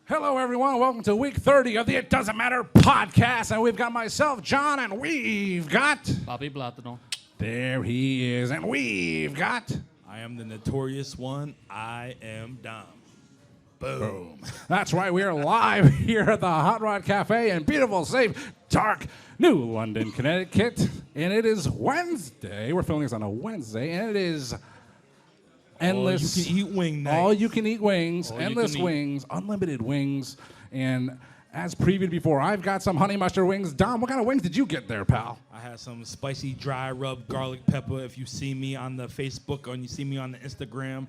Hello, everyone. Welcome to week 30 of the It Doesn't Matter podcast. And we've got myself, John, and we've got... Bobby Platano. There he is. And we've got... I am the notorious one. I am Dom. Boom. That's right. We are live here at the Hot Rod Cafe in beautiful, safe, dark, New London, Connecticut. And it is Wednesday. We're filming this on a Wednesday. And it is... endless. All you can eat wing night. All you can eat wings, All endless wings, unlimited wings. And as previewed before, I've got some honey mustard wings. Dom, what kind of wings did you get there, pal? I had some spicy dry rub garlic pepper. If you see me on the Facebook or you see me on the Instagram,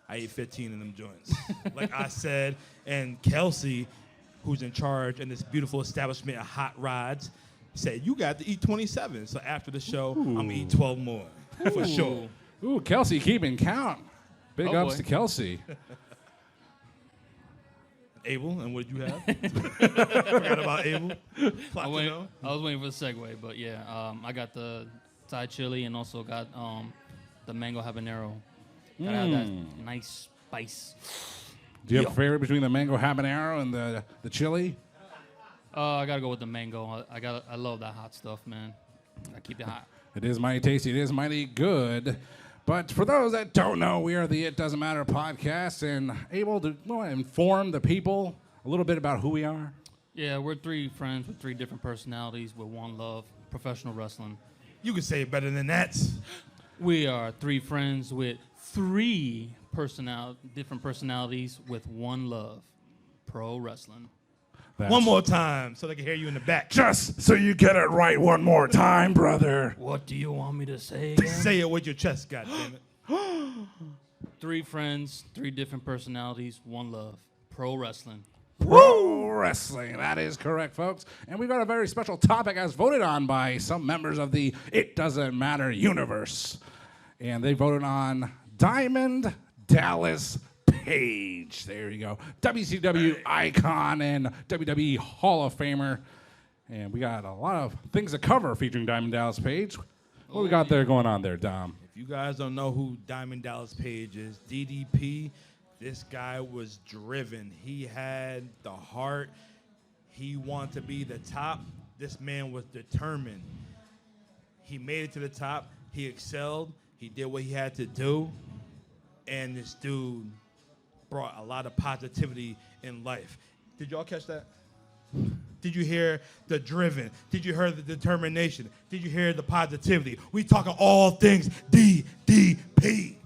I ate 15 of them joints. Like I said, and Kelsey, who's in charge in this beautiful establishment of Hot Rods, said, you got to eat 27. So after the show, I'm going to eat 12 more. For sure. Ooh, Kelsey keeping count. Big ups boy. to Kelsey. Abel, and what did you have? Forgot about Abel. I was waiting for the segue, but yeah, I got the Thai chili and also got the mango habanero. Gotta have that nice spice. Do you have a favorite between the mango habanero and the chili? I gotta go with the mango. I love that hot stuff, man. I keep it hot. It is mighty tasty. It is mighty good. But for those that don't know, we are the It Doesn't Matter podcast and able to inform the people a little bit about who we are. Yeah, we're three friends with three different personalities with one love, professional wrestling. You can say it better than that. We are three friends with three different personalities with one love, pro wrestling. One more time so they can hear you in the back. Just so you get it right one more time, brother. What do you want me to say again? Say it with your chest, goddammit. Three friends, three different personalities, one love, pro wrestling. Pro wrestling. That is correct, folks. And we've got a very special topic as voted on by some members of the It Doesn't Matter universe. And they voted on Diamond Dallas Page. There you go. WCW icon and WWE Hall of Famer. And we got a lot of things to cover featuring Diamond Dallas Page. What we got there going on there, Dom? If you guys don't know who Diamond Dallas Page is, DDP, this guy was driven. He had the heart. He wanted to be the top. This man was determined. He made it to the top. He excelled. He did what he had to do. And this dude brought a lot of positivity in life. Did y'all catch that? Did you hear the driven? Did you hear the determination? Did you hear the positivity? We talking all things DDP.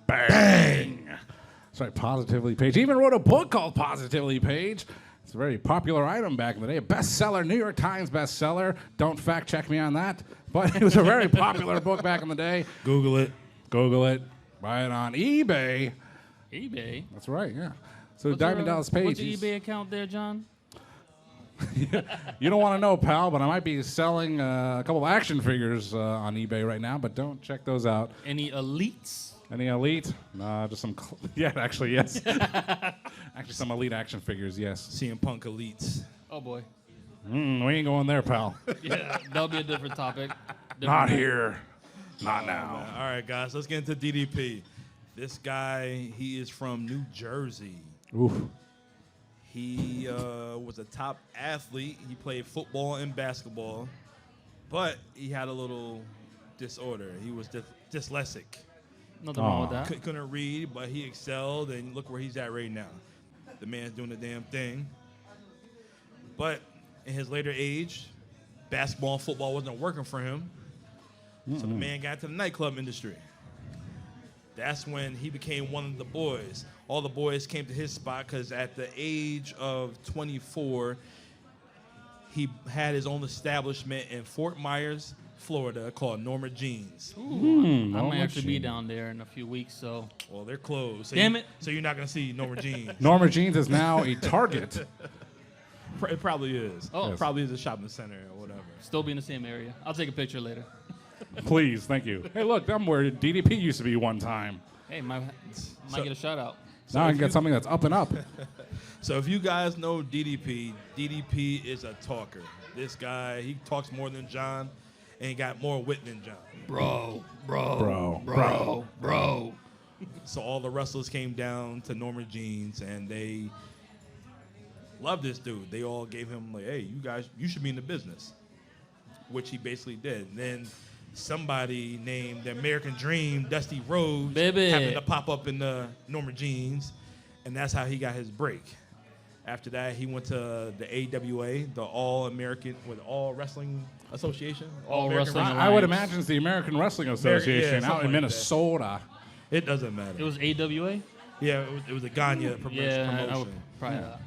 Bang. That's right, Positively Page. He even wrote a book called Positively Page. It's a very popular item back in the day. A bestseller, New York Times bestseller. Don't fact check me on that. But it was a very popular book back in the day. Google it. Google it. Buy it on eBay. eBay? That's right, yeah. So Diamond Dallas Page. What's your eBay account there, John? You don't want to know, pal, but I might be selling a couple of action figures on eBay right now, but don't check those out. Any elites? Any elite? No, just some. Yeah, actually, yes. Actually, some elite action figures, yes. CM Punk Elites. Oh, boy. We ain't going there, pal. Yeah, that'll be a different topic. Not here. Not now. All right, guys, let's get into DDP. This guy, he is from New Jersey. Oof. He was a top athlete. He played football and basketball, but he had a little disorder. He was dyslexic. Nothing wrong with that. Couldn't read, but he excelled, and look where he's at right now. The man's doing the damn thing. But in his later age, basketball and football wasn't working for him, so the man got into the nightclub industry. That's when he became one of the boys. All the boys came to his spot because at the age of 24, he had his own establishment in Fort Myers, Florida, called Norma Jeans. Ooh, I might actually be down there in a few weeks, so. Well, they're closed. So Damn it. So you're not going to see Norma Jeans. Norma Jeans is now a Target. It probably is. Oh. It probably is a shopping center or whatever. Still be in the same area. I'll take a picture later. Please, thank you. Hey, look, I'm where DDP used to be one time. Hey, might get a shout out. Now I can get something that's up and up. So if you guys know DDP, DDP is a talker. This guy, he talks more than John, and he got more wit than John. Bro. So all the wrestlers came down to Norma Jeans, and they love this dude. They all gave him like, hey, you should be in the business, which he basically did. And then somebody named the American Dream, Dusty Rhodes, happened to pop up in the Norma Jeans, and that's how he got his break. After that, he went to the AWA, the All Wrestling Association. All Wrestling Alliance. I would imagine it's the American Wrestling Association out in like Minnesota. It doesn't matter. It was AWA? Yeah, it was a Gagne promotion. I would probably not.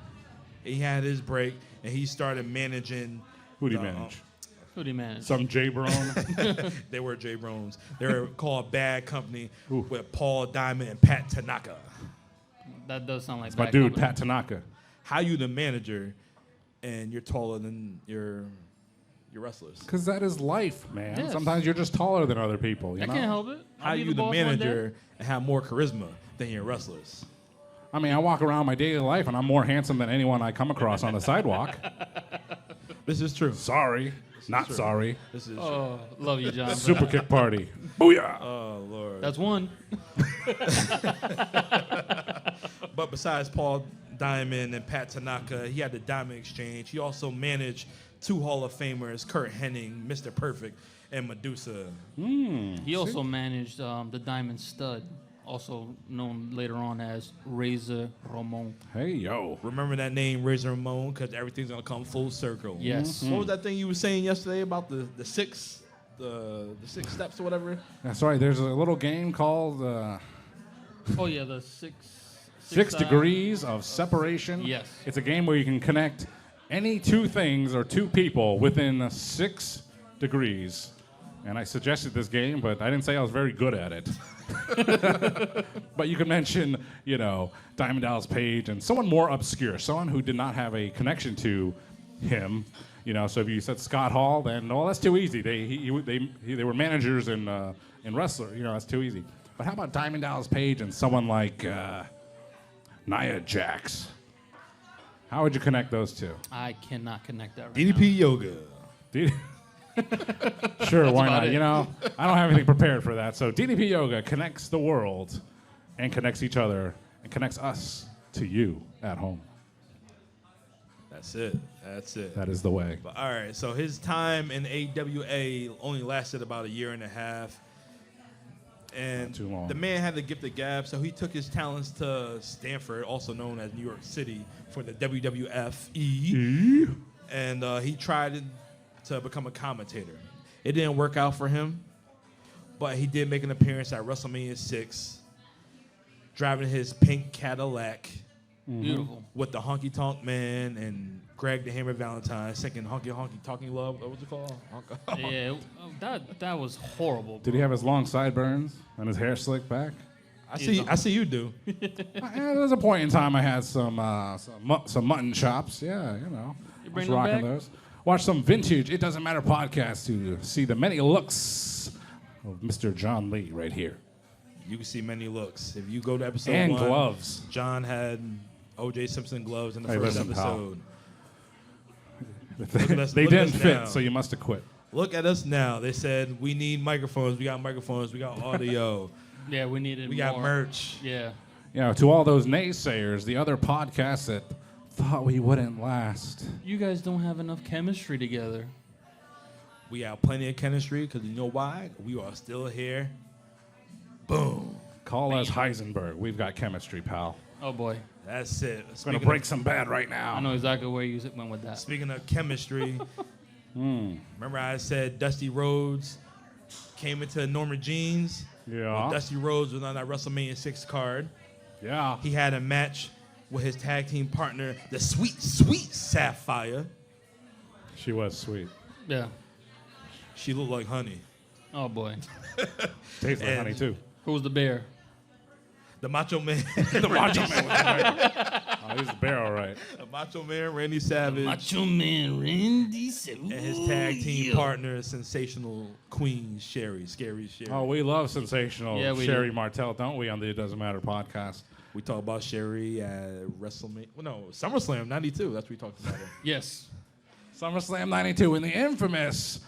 He had his break, and he started managing. Who do you manage? Who do you manage? Some J Brone. They were J Brones. They were called Bad Company with Paul Diamond and Pat Tanaka. That does sound like It's my Bad dude, Company. Pat Tanaka. How you the manager, and you're taller than your wrestlers? Because that is life, man. Yes. Sometimes you're just taller than other people. You I know? can't help it. I'll How be you the boss one day. manager and have more charisma than your wrestlers? I mean, I walk around my daily life and I'm more handsome than anyone I come across on the sidewalk. This is true. Sorry. Not true. sorry. This is true. Oh, love you, John. Super kick party. Booyah. Oh Lord. That's one. But besides Paul Diamond and Pat Tanaka, he had the Diamond Exchange. He also managed 2 Hall of Famers, Kurt Hennig, Mr. Perfect, and Medusa. He also managed the Diamond Stud, also known later on as Razor Ramon. Hey, yo. Remember that name, Razor Ramon, because everything's gonna come full circle. Yes. What was that thing you were saying yesterday about the six steps or whatever? That's right. There's a little game called Oh yeah, the six 6 Degrees of Separation. Yes. It's a game where you can connect any 2 things or 2 people within 6 degrees. And I suggested this game, but I didn't say I was very good at it. But you can mention, Diamond Dallas Page and someone more obscure, someone who did not have a connection to him. So if you said Scott Hall, then that's too easy. They were managers in wrestler. That's too easy. But how about Diamond Dallas Page and someone like Nia Jax? How would you connect those 2? I cannot connect that right DDP Yoga. Sure, why about not? it. I don't have anything prepared for that. So DDP Yoga connects the world and connects each other and connects us to you at home. That's it. That is the way. But, all right, so his time in AWA only lasted about a year and a half. And Not too long. the man had the gift of gab, so he took his talents to Stanford, also known as New York City, for the WWFE. And he tried to become a commentator. It didn't work out for him, but he did make an appearance at WrestleMania 6, driving his pink Cadillac Beautiful. with the Honky Tonk Man and Greg the Hammer Valentine singing Honky Honky Talking Love. What was it called? Yeah, that was horrible. Did he have his long sideburns and his hair slicked back? I see you do. There was a point in time I had some mutton chops. Yeah, You I bring was them rocking back? those. Watch some vintage It Doesn't Matter podcast to see the many looks of Mr. John Lee right here. You can see many looks. If you go to episode And 1, gloves. John had O.J. Simpson gloves in the Hey, first listen, pal. episode. They look at didn't us fit, now. so you must have quit. Look at us now. They said we need microphones. We got microphones. We got audio. Yeah, we needed we more. got merch. Yeah. To all those naysayers, the other podcasts that thought we wouldn't last. You guys don't have enough chemistry together. We have plenty of chemistry because you know why? We are still here. Boom. Call us Heisenberg. We've got chemistry, pal. Oh boy, That's it. We're gonna break some bad right now. I know exactly where you went with that. Speaking of chemistry, remember I said Dusty Rhodes came into Norma Jeans? Yeah. Well, Dusty Rhodes was on that WrestleMania 6 card. Yeah. He had a match with his tag team partner, the sweet, sweet Sapphire. She was sweet. Yeah. She looked like honey. Oh boy. Tastes like And- honey too. Who was the bear? The Macho Man. The Macho Man was right. Oh, he's the bear, all right. The Macho Man, Randy Savage. Macho Man Randy Savage. And his tag team partner, Sensational Queen Sherry, Scary Sherry. Oh, we love sensational Yeah, we Sherry do. Martel, don't we, on the It Doesn't Matter podcast? We talk about Sherry at WrestleMania. Well, no, SummerSlam 92. That's what we talked about her. Yes. SummerSlam 92 in the infamous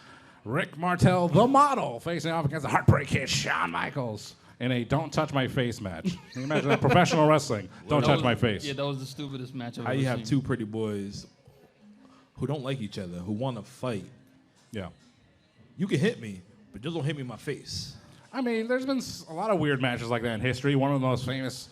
Rick Martel, the model, facing off against the Heartbreak Kid, Shawn Michaels. in a don't touch my face match. Can you imagine that? Professional wrestling, don't touch my face. Yeah, that was the stupidest match I've How ever you have seen. two pretty boys who don't like each other, who want to fight? Yeah. You can hit me, but just don't hit me in my face. I mean, there's been a lot of weird matches like that in history. One of the most famous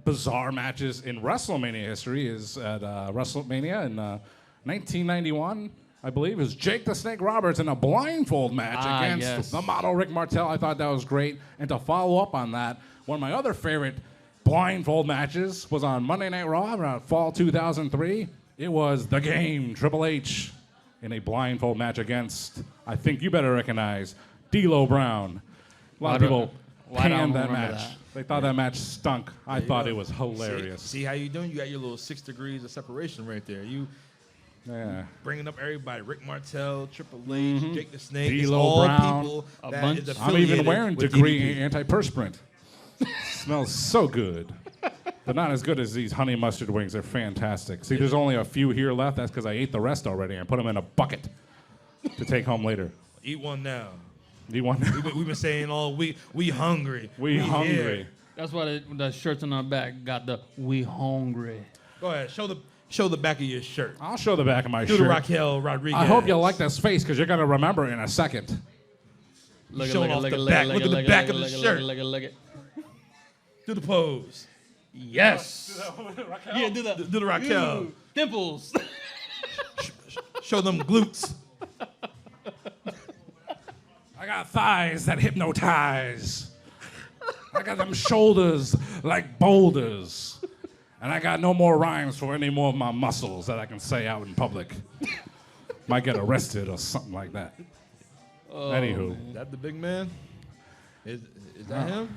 bizarre matches in WrestleMania history is at WrestleMania in 1991, I believe. It was Jake the Snake Roberts in a blindfold match against the model Rick Martel. I thought that was great. And to follow up on that, one of my other favorite blindfold matches was on Monday Night Raw around fall 2003. It was The Game, Triple H, in a blindfold match against, I think you better recognize, D'Lo Brown. A lot of people panned that match. They thought that match stunk. I thought it was hilarious. See how you doing? You got your little 6 degrees of separation right there. You bringing up everybody. Rick Martel, Triple H, Jake the Snake. It's D'Lo all Brown. people A that bunch. is I'm affiliated even wearing with Degree DDP. antiperspirant. Smells so good. But not as good as these honey mustard wings. They're fantastic. See, there's only a few here left. That's because I ate the rest already and put them in a bucket to take home later. Eat one now. Do you want? We've been saying all week, we hungry. We hungry. Here. That's why the shirts on our back got the "We hungry." Go ahead, show the back of your shirt. I'll show the back of my Do shirt. the Raquel Rodriguez. I hope you like this face because you're going to remember it in a second. Look Showing off the back. Look at the back of the shirt. Look at. Do the pose. Yes. Yeah, do that. Do the Raquel. Ooh, dimples. Show them glutes. I got thighs that hypnotize. I got them shoulders like boulders. And I got no more rhymes for any more of my muscles that I can say out in public. Might get arrested or something like that. Anywho. Is that the big man? Is that him?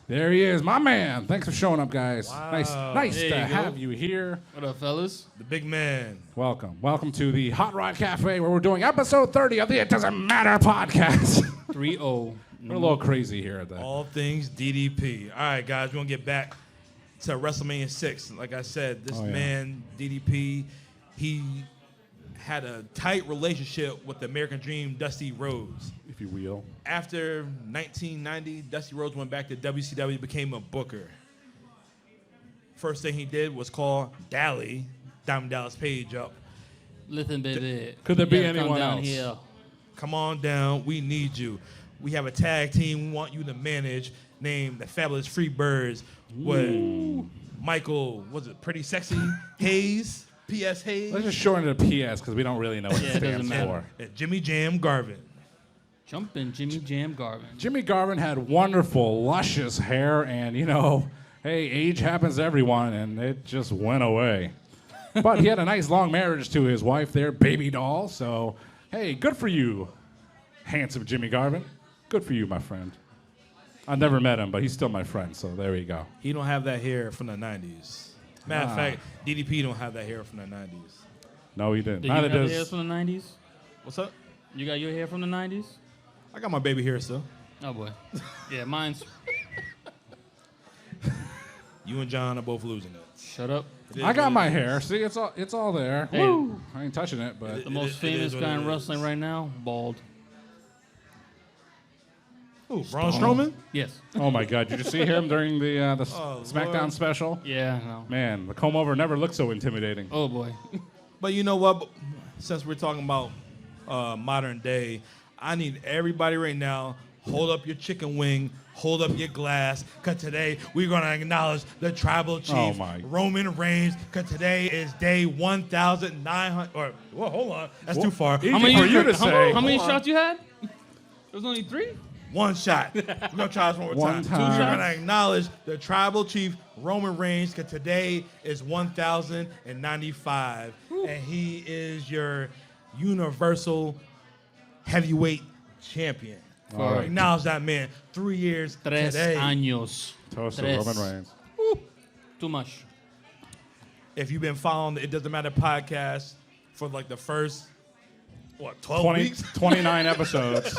There he is, my man. Thanks for showing up, guys. Wow. Nice There to you go. have you here. What up, fellas? The big man. Welcome to the Hot Rod Cafe, where we're doing episode 30 of the It Doesn't Matter podcast. 3-0. We're a little crazy here at that. All things DDP. All right, guys, we're going to get back to WrestleMania 6. Like I said, this man, DDP, he had a tight relationship with the American Dream, Dusty Rhodes. If you will. After 1990, Dusty Rhodes went back to WCW, became a booker. First thing he did was call Dally, Diamond Dallas Page, up. Listen, baby. Could there You be gotta come anyone down else? Here. Come on down. We need you. We have a tag team we want you to manage named the Fabulous Freebirds with Michael, was it Pretty Sexy Hayes? P.S. Hayes? Let's just shorten it to PS because we don't really know what Yeah, it it stands doesn't matter. for. And Jimmy Jam Garvin. Jumpin' Jimmy Jam Garvin. Jimmy Garvin had wonderful, luscious hair, and hey, age happens to everyone, and it just went away. But he had a nice long marriage to his wife there, Baby Doll, so hey, good for you, handsome Jimmy Garvin. Good for you, my friend. I never met him, but he's still my friend, so there you go. He don't have that hair from the 90s. Matter of fact, DDP don't have that hair from the 90s. No, he didn't. Do you Neither got does. hair from the 90s? What's up? You got your hair from the 90s? I got my baby hair still. Oh, boy. Yeah, mine's... You and John are both losing it. Shut up. It is I got what my it is. hair. See, it's all there. Hey. Woo! I ain't touching it, but The most it famous is what guy it in is. wrestling right now, bald. Who, Braun Strowman? Yes. oh my God, did you see him during the SmackDown Lord. special? Yeah, no. Man, the comb over never looked so intimidating. Oh, boy. But you know what? Since we're talking about modern day, I need everybody right now, hold up your chicken wing, hold up your glass, because today we're going to acknowledge the tribal chief, Oh, my. Roman Reigns, because today is day 1,900. Or, well, hold on. That's too far. Easy for you to say. How many Hold on. shots you had? There was only 3? One shot. We're going to try this one more One time. time. We're going to acknowledge the tribal chief, Roman Reigns, because today is 1,095. And he is your universal heavyweight champion. All right. Acknowledge that man. 3 years Tres today. años. Toast to Tres. Roman Reigns. Too much. If you've been following the It Doesn't Matter podcast for like the first, 12 20, weeks? 29 episodes.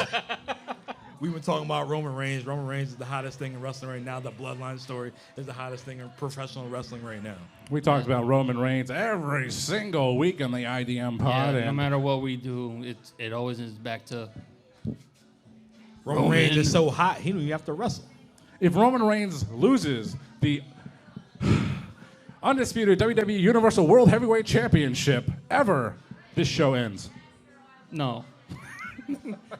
We've been talking about Roman Reigns. Roman Reigns is the hottest thing in wrestling right now. The Bloodline story is the hottest thing in professional wrestling right now. We talked about Roman Reigns every single week on the IDM pod. Yeah, no and matter what we do, it always is back to Roman Reigns is so hot, he don't even have to wrestle. if Roman Reigns loses the undisputed WWE Universal World Heavyweight Championship ever, this show ends. No.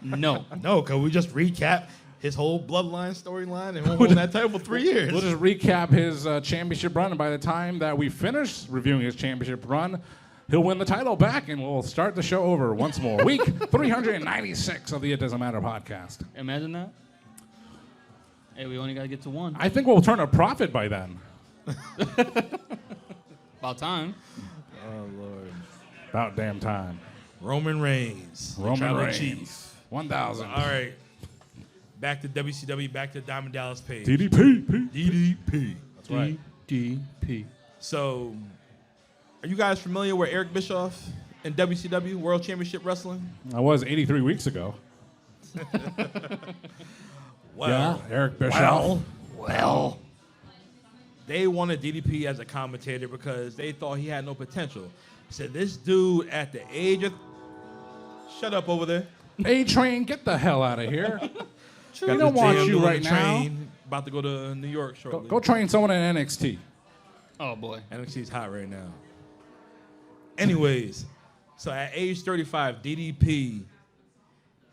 No. No, because we just recap his whole bloodline storyline and we'll hold that title for 3 years. We'll just recap his championship run, and by the time that we finish reviewing his championship run, he'll win the title back, and we'll start the show over once more. Week 396 of the It Doesn't Matter podcast. Imagine that. Hey, we only got to get to one. I think we'll turn a profit by then. About time. Oh, Lord. About damn time. Roman Reigns. the Roman tribal Reigns. chief. 1,000. All right. Back to WCW, back to Diamond Dallas Page. DDP. DDP. That's right. DDP. So, are you guys familiar with Eric Bischoff in WCW, World Championship Wrestling? I was 83 weeks ago. Well, Yeah, Eric Bischoff. Well, they wanted DDP as a commentator because they thought he had no potential. Said this dude at the age of... Shut up over there. A-Train, get the hell out of here. We Got don't the want GM you doing right the now. train, about to go to New York shortly. Go train someone in NXT. Oh, boy. NXT's hot right now. Anyways, so at age 35, DDP,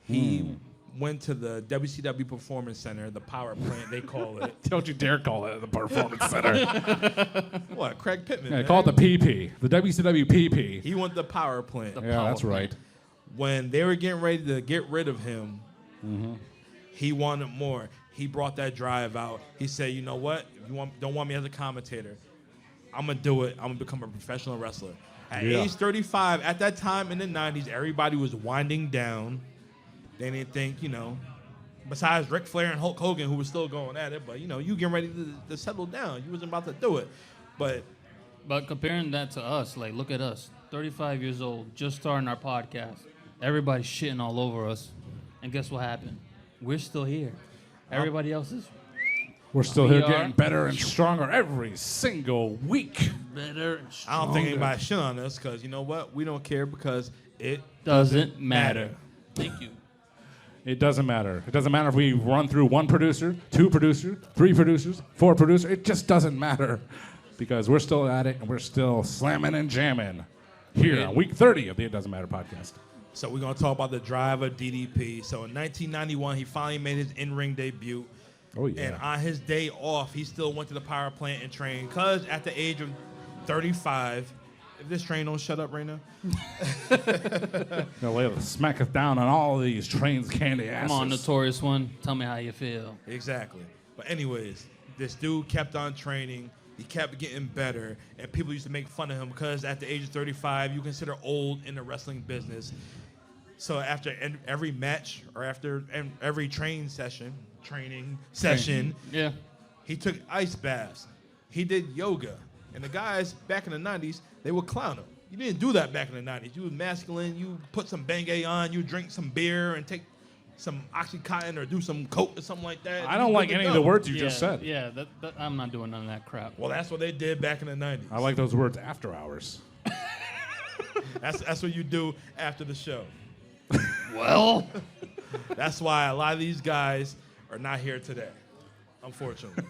he went to the WCW Performance Center, the power plant, they call it. Don't you dare call it the Performance Center. What? Craig Pittman. Yeah, man. call it the PP. The WCW PP. He went to the power plant. The Yeah, power that's right. When they were getting ready to get rid of him, he wanted more. He brought that drive out. He said, you know what? If you don't want me as a commentator, I'm going to do it. I'm going to become a professional wrestler. At Yeah. age 35, at that time in the 90s, everybody was winding down. They didn't think, besides Ric Flair and Hulk Hogan, who was still going at it, but, you getting ready to settle down. You wasn't about to do it. But comparing that to us, like, look at us. 35 years old, just starting our podcast. Everybody's shitting all over us. And guess what happened? We're still here. Everybody else is We're still We here are getting better and stronger every single week. better and I don't think Stronger. anybody shit on us because, you know what? We don't care because it doesn't matter. Thank you. It doesn't matter. It doesn't matter if we run through one producer, two producers, three producers, four producers. It just doesn't matter because we're still at it and we're still slamming and jamming here on week 30 of the It Doesn't Matter podcast. So we're going to talk about the drive of DDP. So in 1991, he finally made his in-ring debut. Oh, yeah. And on his day off, he still went to the power plant and trained. Because at the age of 35, if this train don't shut up right now. Gonna lay the smack us down on all of these trains candy asses. Come on, Notorious One. Tell me how you feel. Exactly. But anyways, this dude kept on training. He kept getting better. And people used to make fun of him because at the age of 35, you consider old in the wrestling business. So after every match or after every training session, Yeah. he took ice baths. He did yoga. And the guys back in the 90s, they would clown him. You didn't do that back in the 90s. You was masculine. You put some Bengay on. You drink some beer and take some Oxycontin or do some coke or something like that. I don't like any of the words you yeah, just said. Yeah, that, I'm not doing none of that crap. Well, that's what they did back in the 90s. I like those words after hours. That's what you do after the show. Well, That's why a lot of these guys are not here today, unfortunately.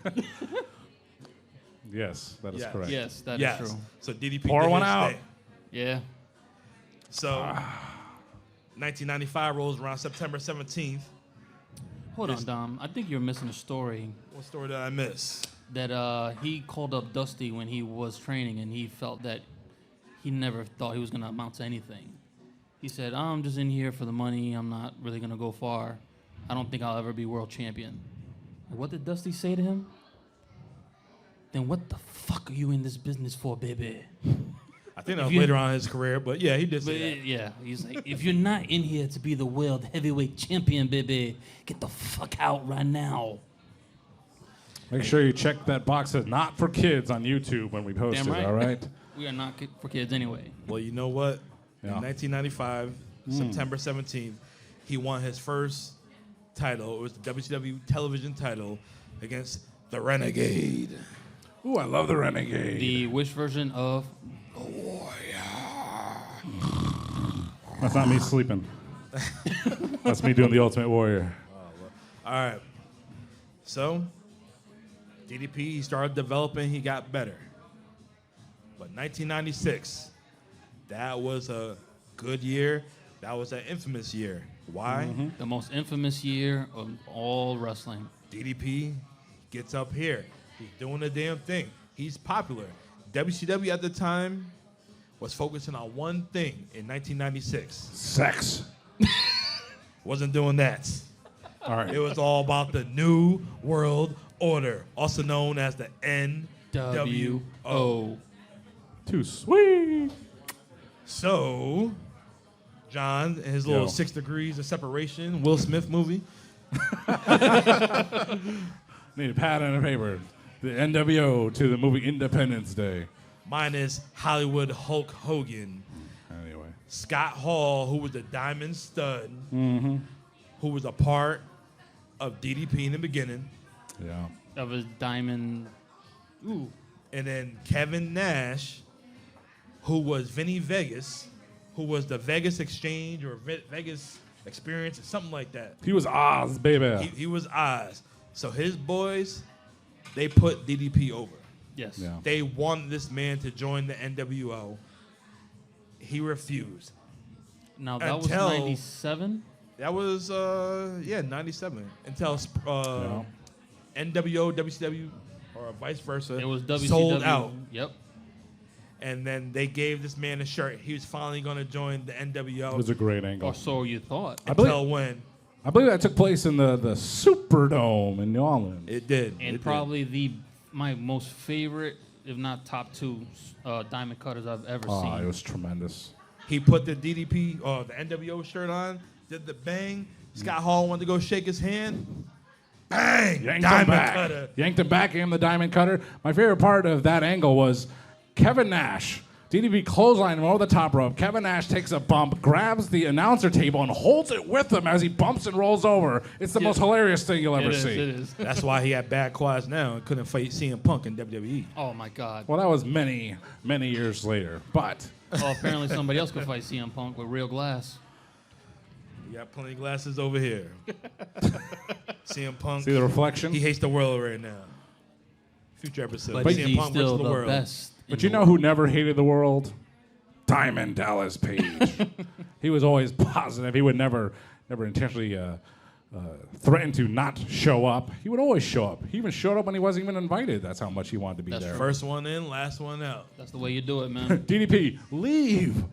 Yes, that is Yes. correct. yes, that is Yes. true. So DDP Pour did one his out. thing. Yeah. So 1995 rolls around September 17th. Hold on, Dom. I think you're missing a story What story did I miss? that he called up Dusty when he was training, and he felt that he never thought he was going to amount to anything. He said, I'm just in here for the money. I'm not really going to go far. I don't think I'll ever be world champion. What did Dusty say to him? Then what the fuck are you in this business for, baby? I think that was you- later on in his career, but yeah, he did But say that. yeah, he's like, if you're not in here to be the world heavyweight champion, baby, get the fuck out right now. Make sure you check that box that's not for kids on YouTube when we post Damn it, right. all right? We are not for kids anyway. Well, you know what? Yeah. In 1995, September 17th, he won his first title. It was the WCW television title against the Renegade. Ooh, I love the Renegade. The which version of That's not me sleeping. That's me doing the Ultimate Warrior. All right. So, DDP, he started developing, he got better. But 1996, that was a good year. That was an infamous year. Why? The most infamous year of all wrestling. DDP gets up here. He's doing the damn thing. He's popular. WCW at the time was focusing on one thing in 1996. Sex. Wasn't doing that. All right. It was all about the New World Order, also known as the NWO. W-O. Too sweet. So, John and his little 6 Degrees of Separation, Will Smith movie. Need a pad and a paper. The NWO to the movie Independence Day. Mine is Hollywood Hulk Hogan. Anyway. Scott Hall, who was the Diamond Stud, who was a part of DDP in the beginning. Yeah. Of his diamond. Ooh. And then Kevin Nash, who was Vinny Vegas, who was the Vegas Exchange or Vegas Experience or something like that. He was Oz, baby. He was Oz. So his boys, they put DDP over. Yes. Yeah. They wanted this man to join the NWO. He refused. Now, that was Until- 97? That was 97 until NWO, WCW, or vice versa. It was WCW. sold out, Yep. and then they gave this man a shirt. He was finally going to join the NWO. It was a great angle. Or so you thought. until when I believe that took place in the Superdome in New Orleans. it did. And It probably my most favorite, if not top 2, diamond cutters I've ever Oh, seen. it was tremendous. did. He put the DDP or the NWO shirt on, did the bang. Scott Hall wanted to go shake his hand. Bang! Yanked him Diamond back. cutter. Yanked him back, gave him the diamond cutter. My favorite part of that angle was Kevin Nash. DDP clotheslined him over the top rope. Kevin Nash takes a bump, grabs the announcer table, and holds it with him as he bumps and rolls over. It's the most hilarious thing you'll ever It is, see. it is. That's why he had bad quads now and couldn't fight CM Punk in WWE. Oh, my God. Well, that was many, many years later. But Oh, apparently somebody else could fight CM Punk with real glass. You got plenty of glasses over here. CM Punk. see the reflection? He hates the world right now. Future episode. But CM he's Punk still wins the world. best. But you know who never hated the world? Diamond Dallas Page. He was always positive. He would never intentionally threaten to not show up. He would always show up. He even showed up when he wasn't even invited. That's how much he wanted to be That's there. First one in, last one out. That's the way you do it, man. DDP, leave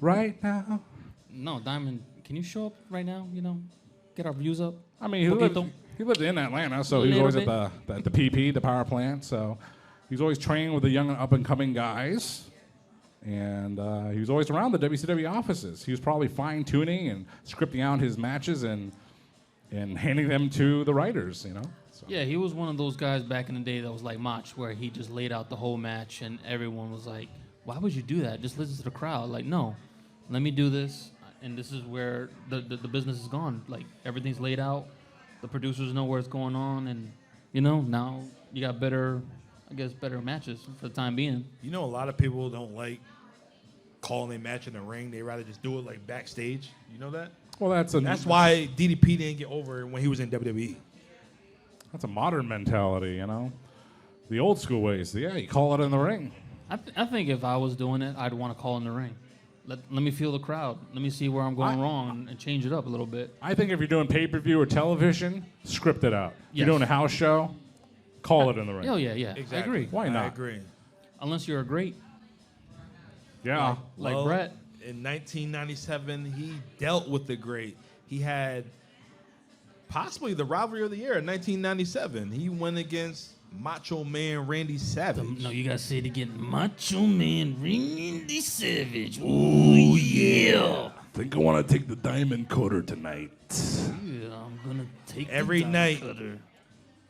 right now. No, Diamond, can you show up right now? Get our views up. I mean, Poquito. he lived in Atlanta, so he was always at the PP, the power plant. So he's always training with the young and up-and-coming guys. And he was always around the WCW offices. He was probably fine-tuning and scripting out his matches and handing them to the writers, So. Yeah, he was one of those guys back in the day that was like Mach, where he just laid out the whole match and everyone was like, why would you do that? Just listen to the crowd. Like, no, let me do this. And this is where the business is gone. Like, everything's laid out. The producers know where it's going on. And, now you got better matches for the time being. You know, a lot of people don't like calling a match in the ring. They rather just do it like backstage. You know that? Well, that's why DDP didn't get over when he was in WWE. That's a modern mentality, The old school ways. Yeah, you call it in the ring. I think if I was doing it, I'd want to call in the ring. Let me feel the crowd. Let me see where I'm going wrong and change it up a little bit. I think if you're doing pay-per-view or television, script it out. If Yes. you're doing a house show, call it in the ring. Oh, yeah. Exactly. I agree. Why not? I agree. Unless you're a great, Yeah. like Well, Brett. In 1997, he dealt with the great. He had possibly the rivalry of the year in 1997. He went against Macho Man Randy Savage. No, you gotta say it again. Macho Man Randy Savage. Ooh, yeah. think I want to take the diamond cutter tonight. Yeah, I'm gonna take Every the diamond night. cutter.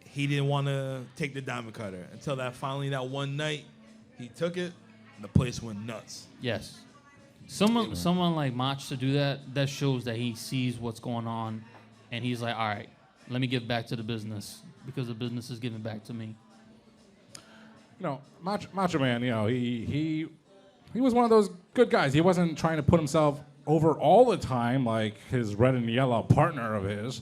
He didn't want to take the diamond cutter until that one night he took it and the place went nuts. Yes. Someone like Mach to do that shows that he sees what's going on and he's like, all right, let me give back to the business because the business is giving back to me. Macho Man, he was one of those good guys. He wasn't trying to put himself over all the time, like his red and yellow partner of his,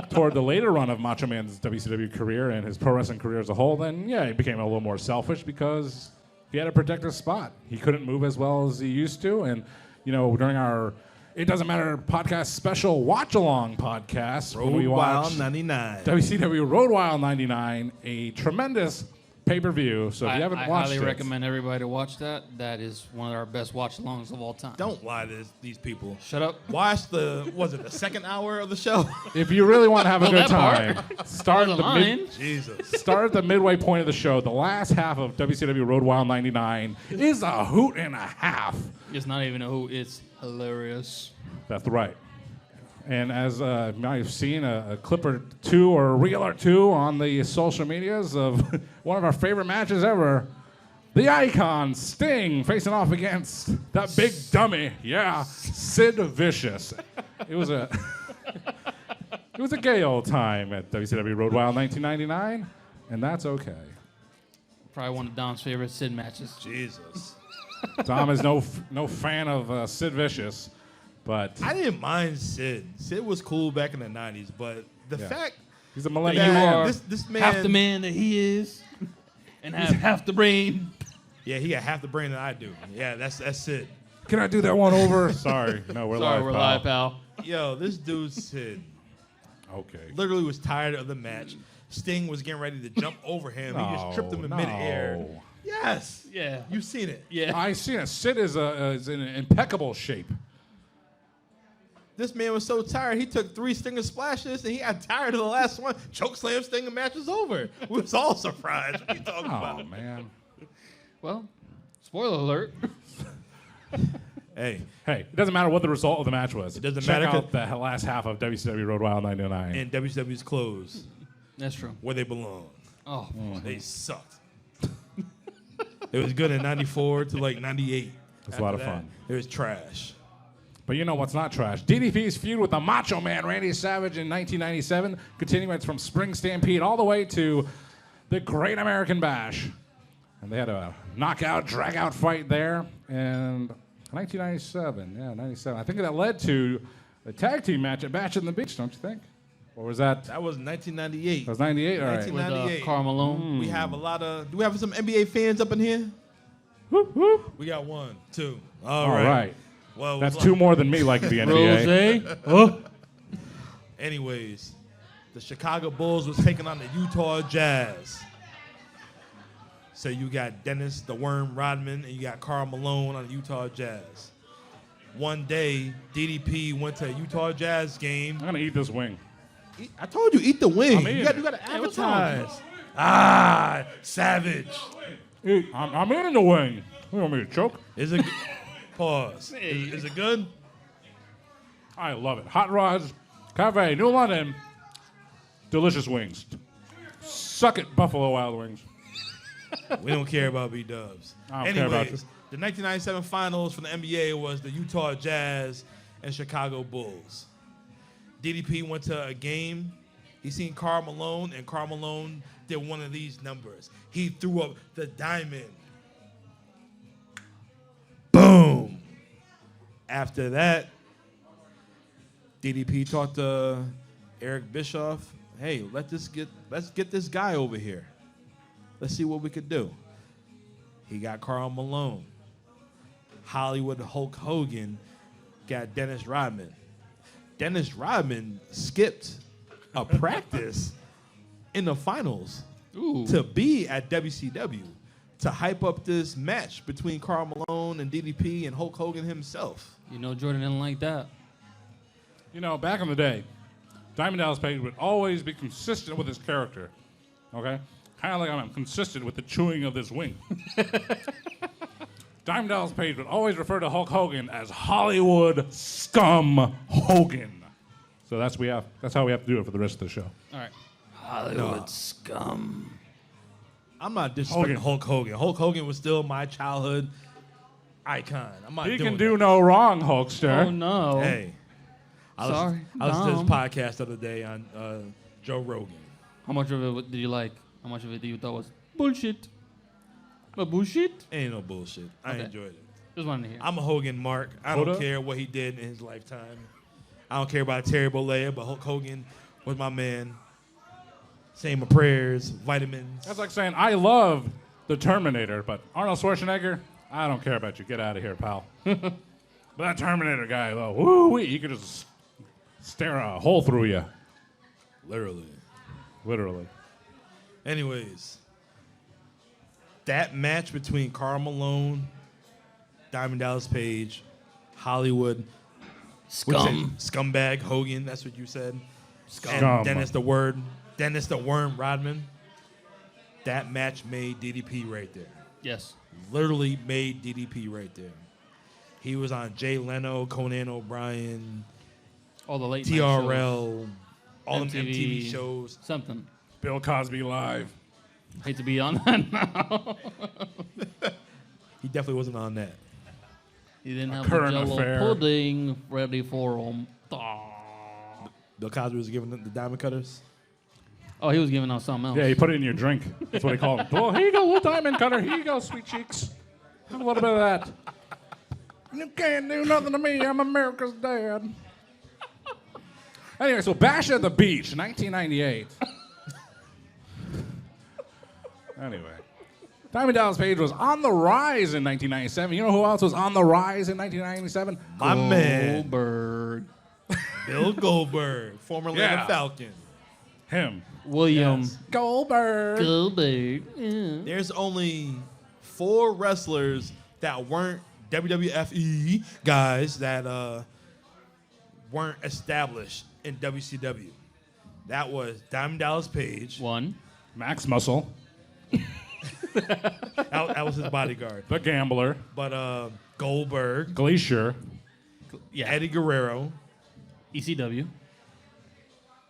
toward the later run of Macho Man's WCW career and his pro wrestling career as a whole, then yeah, he became a little more selfish because he had to protect his spot. He couldn't move as well as he used to, and during our It Doesn't Matter podcast special watch-along podcast, when we Road watched Wild 99. WCW Road Wild 99, a tremendous pay-per-view. So if you haven't I watched highly it, recommend everybody to watch that. That is one of our best watch-alongs of all time. Don't lie to these people. Shut up. Watch the second hour of the show? if you really want to have a good that part. time, start the at the line. Jesus. start at the midway point of the show. The last half of WCW Road Wild 99 is a hoot and a half. It's not even a hoot. It's hilarious. That's right. And as you might have seen a clip or two or a reel or two on the social medias of one of our favorite matches ever, the Icon Sting facing off against that big dummy, Sid Vicious. It was a gay old time at WCW Road Wild 1999, and that's okay. Probably one of Dom's favorite Sid matches. Jesus. Dom is no fan of Sid Vicious, but I didn't mind Sid. Sid was cool back in the 90s, but the fact he's a That millennial. you that are this man, half the man that he is, and have half the brain. yeah, he got half the brain that I do. Yeah, that's Sid. Can I do that one over? Sorry, no, we're Sorry, live. we're pal. live, pal. Yo, this dude Sid Okay. literally was tired of the match. Sting was getting ready to jump over him. He just tripped him in midair. Yes. Yeah. You've seen it. Yeah. I seen it. Sid is in impeccable shape. This man was so tired, he took 3 Stinger splashes, and he got tired of the last one. Chokeslam Stinger match was over. We was all surprised. What are you talking Oh about? man. Well, spoiler alert. Hey, It doesn't matter what the result of the match was. It doesn't Check matter out the last half of WCW Road Wild 99. and WWE's clothes That's true. where they belong. Oh, They sucked. It was good in 94 to like 98. It's a lot of After that, fun. It was trash. But you know what's not trash? DDP's feud with the Macho Man Randy Savage in 1997, continuing from Spring Stampede all the way to the Great American Bash. And they had a knockout, drag-out fight there. And 1997, 97. I think that led to a tag team match at Bash in the Beach, don't you think? Or was that? That was 1998. That was 98? All right. 1998. with Karl Malone. We have a lot of. Do we have some NBA fans up in here? Whoop, whoop. We got 1, 2. All right. Well, That's 2 more than me liking the NBA. Rose. Anyways, the Chicago Bulls was taking on the Utah Jazz. So you got Dennis the Worm Rodman and you got Karl Malone on the Utah Jazz. One day, DDP went to a Utah Jazz game. I'm going to eat this wing. I told you, eat the wing. I'm eating You got it. to Hey, what's wrong? advertise. Savage. I'm eating the wing. You want me to choke? Is it? Pause. Is it good? I love it. Hot Rods Cafe, New London. Delicious wings. Suck it, Buffalo Wild Wings. We don't care about B-dubs. I don't care about Anyways, this. the 1997 finals for the NBA was the Utah Jazz and Chicago Bulls. DDP went to a game. He seen Karl Malone, and Karl Malone did one of these numbers. He threw up the diamond. Boom. After that, DDP talked to Eric Bischoff. Hey, let's get this guy over here. Let's see what we could do. He got Karl Malone. Hollywood Hulk Hogan got Dennis Rodman. Dennis Rodman skipped a practice in the finals to be at WCW to hype up this match between Karl Malone and DDP and Hulk Hogan himself. You know Jordan didn't like that. You know, back in the day, Diamond Dallas Page would always be consistent with his character. Okay? Kind of like I'm consistent with the chewing of this wing. Diamond Dallas Page would always refer to Hulk Hogan as Hollywood Scum Hogan. So that's how we have to do it for the rest of the show. All right. Hollywood scum. I'm not disrespecting Hogan. Hulk Hogan. Hulk Hogan was still my childhood icon. I'm not He doing can do that. no wrong, Hulkster. Oh no. Hey. I listened to Dom. this podcast the other day on Joe Rogan. How much of it did you like? How much of it do you thought was bullshit? But bullshit? Ain't no bullshit. I Okay. enjoyed it. It Just wanted to hear. I'm a Hogan mark. I don't care what he did in his lifetime. I don't care about Terry Bollea, but Hulk Hogan was my man. Saying my prayers, vitamins. That's like saying, I love the Terminator, but Arnold Schwarzenegger, I don't care about you. Get out of here, pal. But that Terminator guy, though, woo-wee, he could just stare a hole through you. Literally. Anyways, that match between Karl Malone, Diamond Dallas Page, Hollywood, scumbag Hogan, that's what you said. And Dennis the Worm Rodman. That match made DDP right there. Yes. Literally made DDP right there. He was on Jay Leno, Conan O'Brien, All the late TRL, all them MTV MTV shows. Something. Bill Cosby Live. Hate to be on that now. He definitely wasn't on that. He didn't have the current Jello affair. pudding ready for him. Bill Cosby was giving them the diamond cutters. Oh, he was giving out something else. Yeah, he put it in your drink. That's what he called it. Well, here you go, little diamond cutter. Here you go, sweet cheeks. Have a little bit of that. You can't do nothing to me. I'm America's dad. Anyway, so Bash at the Beach, 1998. Anyway. Diamond Dallas Page was on the rise in 1997. You know who else was on the rise in 1997? My man, Goldberg. Bill Goldberg, former Atlanta Yeah. Falcon. Him. William Goldberg. Goldberg. Yeah. There's only 4 wrestlers that weren't WWE guys that weren't established in WCW. That was Diamond Dallas Page. One. Max Muscle. That was his bodyguard. The Gambler. But Goldberg, Glacier. Yeah. Eddie Guerrero. ECW.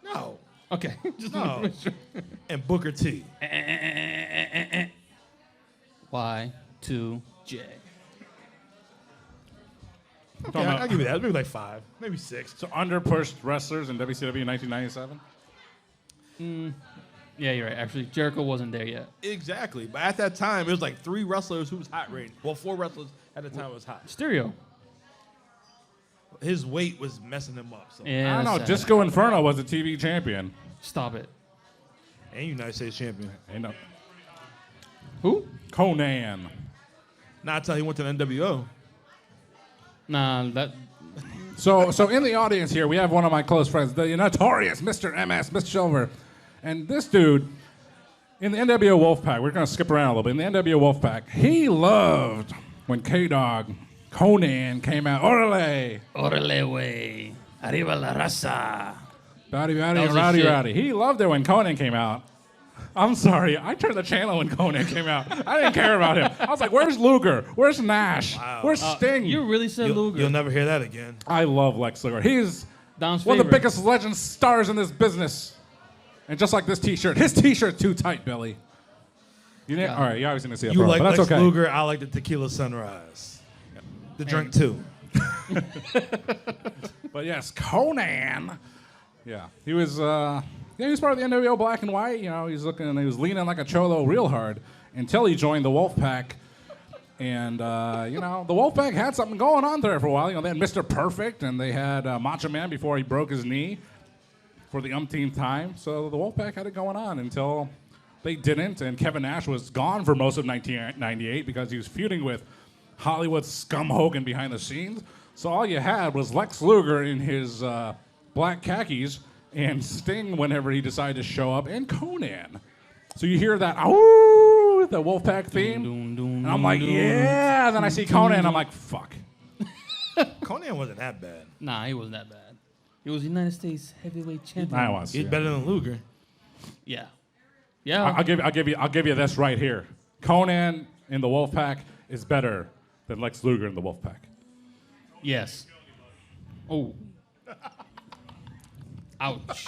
No. Okay. Just No. And Booker T. Y2J. Okay, I'll give you that. Maybe like 5, maybe 6. So underpushed wrestlers in WCW in 1997? Yeah, you're right. Actually, Jericho wasn't there yet. Exactly. But at that time, it was like 3 wrestlers who was hot rated. Well, 4 wrestlers at the time was hot. Stereo. His weight was messing him up. So. Yeah. I don't know. that's Disco Inferno was a TV champion. Stop it. And United States champion. Ain't no. Who? Conan. Not until he went to the NWO. Nah, that. So in the audience here, we have one of my close friends, the notorious Mr. MS, Mr. Silver. And this dude, in the NWO Wolfpack, we're going to skip around a little bit. In the NWO Wolfpack, he loved when K-Dog, Conan came out. Orale. Orale way. Arriba la raza. Rowdy, That was his rowdy, shit. rowdy. He loved it when Conan came out. I'm sorry, I turned the channel when Conan came out. I didn't care about him. I was like, where's Luger? Where's Nash? Where's Sting? You really said Luger. You'll never hear that again. I love Lex Luger. He's Dom's one of the favorite. biggest legend stars in this business. And just like this T-shirt, his T-shirt's too tight, Billy. You didn't? Yeah. All right, you obviously didn't see that, You bro, like but that's Lex okay. Luger, I like the Tequila Sunrise. The drink too. But yes, Conan. Yeah, he was. He was part of the NWO Black and White. You know, he was leaning like a cholo real hard until he joined the Wolfpack. And you know, the Wolfpack had something going on there for a while. You know, they had Mr. Perfect and they had Macho Man before he broke his knee for the umpteenth time. So the Wolfpack had it going on until they didn't. And Kevin Nash was gone for most of 1998 because he was feuding with Hollywood scum Hogan behind the scenes. So all you had was Lex Luger in his black khakis and Sting whenever he decided to show up, and Conan. So you hear that, oh, the Wolfpack theme, and I'm like, yeah. And then I see Conan, and I'm like, fuck. Conan wasn't that bad. Nah, he wasn't that bad. He was United States heavyweight champion. I was. He's Yeah. better than Luger. Yeah. Yeah. I'll give you this right here. Conan in the Wolfpack is better than Lex Luger in the Wolfpack. Yes. Oh. Ouch.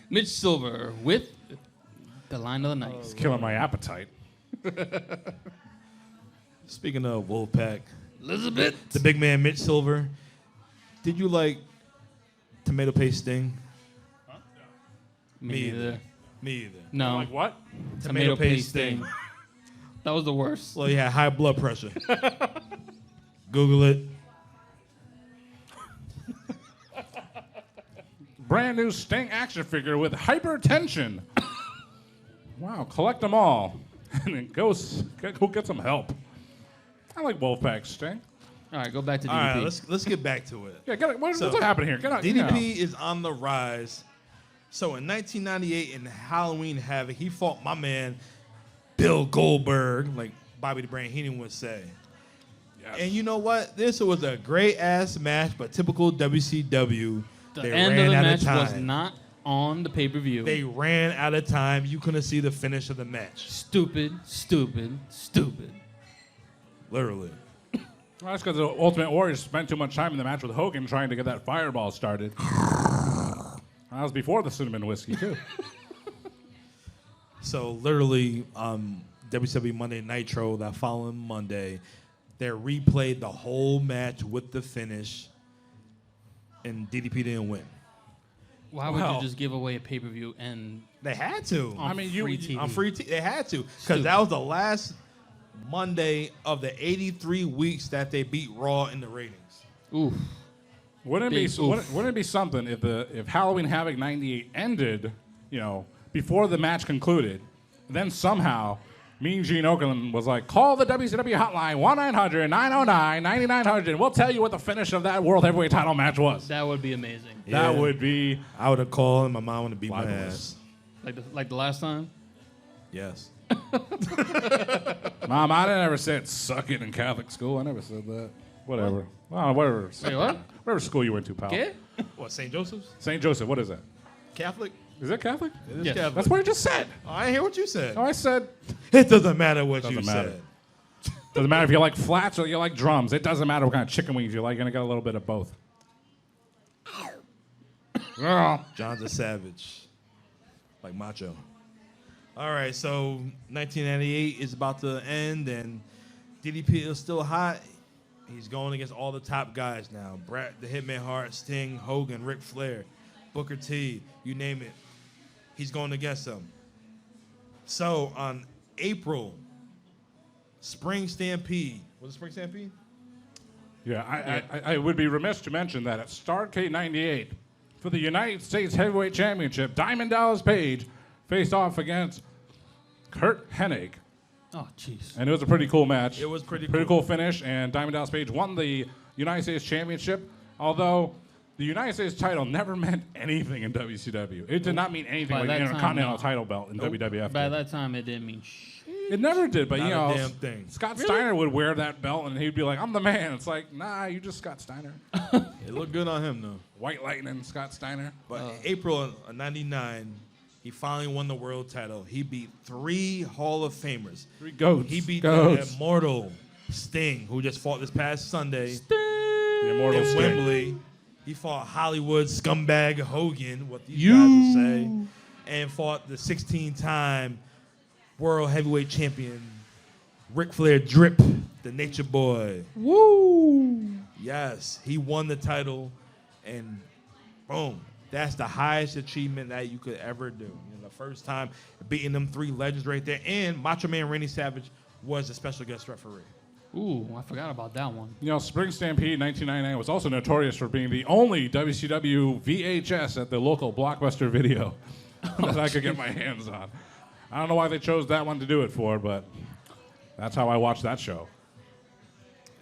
Mitch Silver with the line of the night. It's killing my appetite. Speaking of Wolfpack, Elizabeth. the big man Mitch Silver. Did you like tomato paste Sting? Me Me either. Me either. No. Like what? Tomato paste thing. That was the worst. Well, he had high blood pressure. Google it. Brand new Sting action figure with hypertension. Wow, collect them all. And then go get some help. I like Wolfpack Sting. All right, go back to DDP. All right, let's get back to it. Yeah, what's happening here? Get out. DDP is on the rise. So in 1998, in Halloween Havoc, he fought my man Bill Goldberg, like Bobby the Brain Heenan would say. Yes. And you know what? This was a great ass match, but typical WCW. The end of the match was not on the pay-per-view. They ran out of time. You couldn't see the finish of the match. Stupid. Literally. Well, that's because the Ultimate Warrior spent too much time in the match with Hogan trying to get that fireball started. That was before the cinnamon whiskey, too. So literally, WWE Monday Nitro that following Monday, they replayed the whole match with the finish, and DDP didn't win. Why would you just give away a pay-per-view and They had to. on free TV? On free TV. They had to. Because that was the last Monday of the 83 weeks that they beat Raw in the ratings. Oof. Wouldn't it be something if Halloween Havoc 98 ended, before the match concluded, then somehow Mean Gene Okerlund was like, call the WCW hotline 1-900-909-9900. We'll tell you what the finish of that World Heavyweight title match was. That would be amazing. That would be I would have called and my mom would have beat my fabulous. ass. Like the last time? Yes. Mom, I never said suck it in Catholic school. I never said that. Whatever. Well, whatever. Wait, what? Whatever school you went to, pal. ¿Qué? What, St. Joseph's? St. Joseph, what is that? Catholic? Is it Catholic? It is Yes. Catholic. That's what I just said. Oh, I didn't hear what you said. No, I said It doesn't matter what you Doesn't matter. said. doesn't matter if you like flats or you like drums. It doesn't matter what kind of chicken wings you like. You're going to get a little bit of both. Girl. John's a savage. Like Macho. All right, so 1998 is about to end, and DDP is still hot. He's going against all the top guys now. Bret, the Hitman Hart, Sting, Hogan, Ric Flair, Booker T, you name it. He's going against them. So on April, Spring Stampede. Was it Spring Stampede? Yeah, I would be remiss to mention that at Starrcade 98, for the United States Heavyweight Championship, Diamond Dallas Page faced off against Kurt Hennig. Oh, jeez. And it was a pretty cool match. It was pretty cool finish, and Diamond Dallas Page won the United States Championship, although the United States title never meant anything in WCW. It did not mean anything By like the that time, Intercontinental no. title belt in WWF. By that time, it didn't mean shit. It never did, but Not a damn thing. Scott Steiner would wear that belt, and he'd be like, I'm the man. It's like, nah, you just Scott Steiner. It looked good on him, though. White Lightning, Scott Steiner. But April of 99, he finally won the world title. He beat 3 Hall of Famers. 3 goats. He beat goats. the immortal Sting, who just fought this past Sunday The Immortal in Sting. Wembley. He fought Hollywood scumbag Hogan, what these guys would say, and fought the 16-time World Heavyweight Champion Ric Flair Drip, the Nature Boy. Woo! Yes, he won the title, and boom, that's the highest achievement that you could ever do. The first time beating them 3 legends right there, and Macho Man Randy Savage was a special guest referee. Ooh, I forgot about that one. Spring Stampede 1999 was also notorious for being the only WCW VHS at the local Blockbuster Video that I could get my hands on. I don't know why they chose that one to do it for, but that's how I watched that show.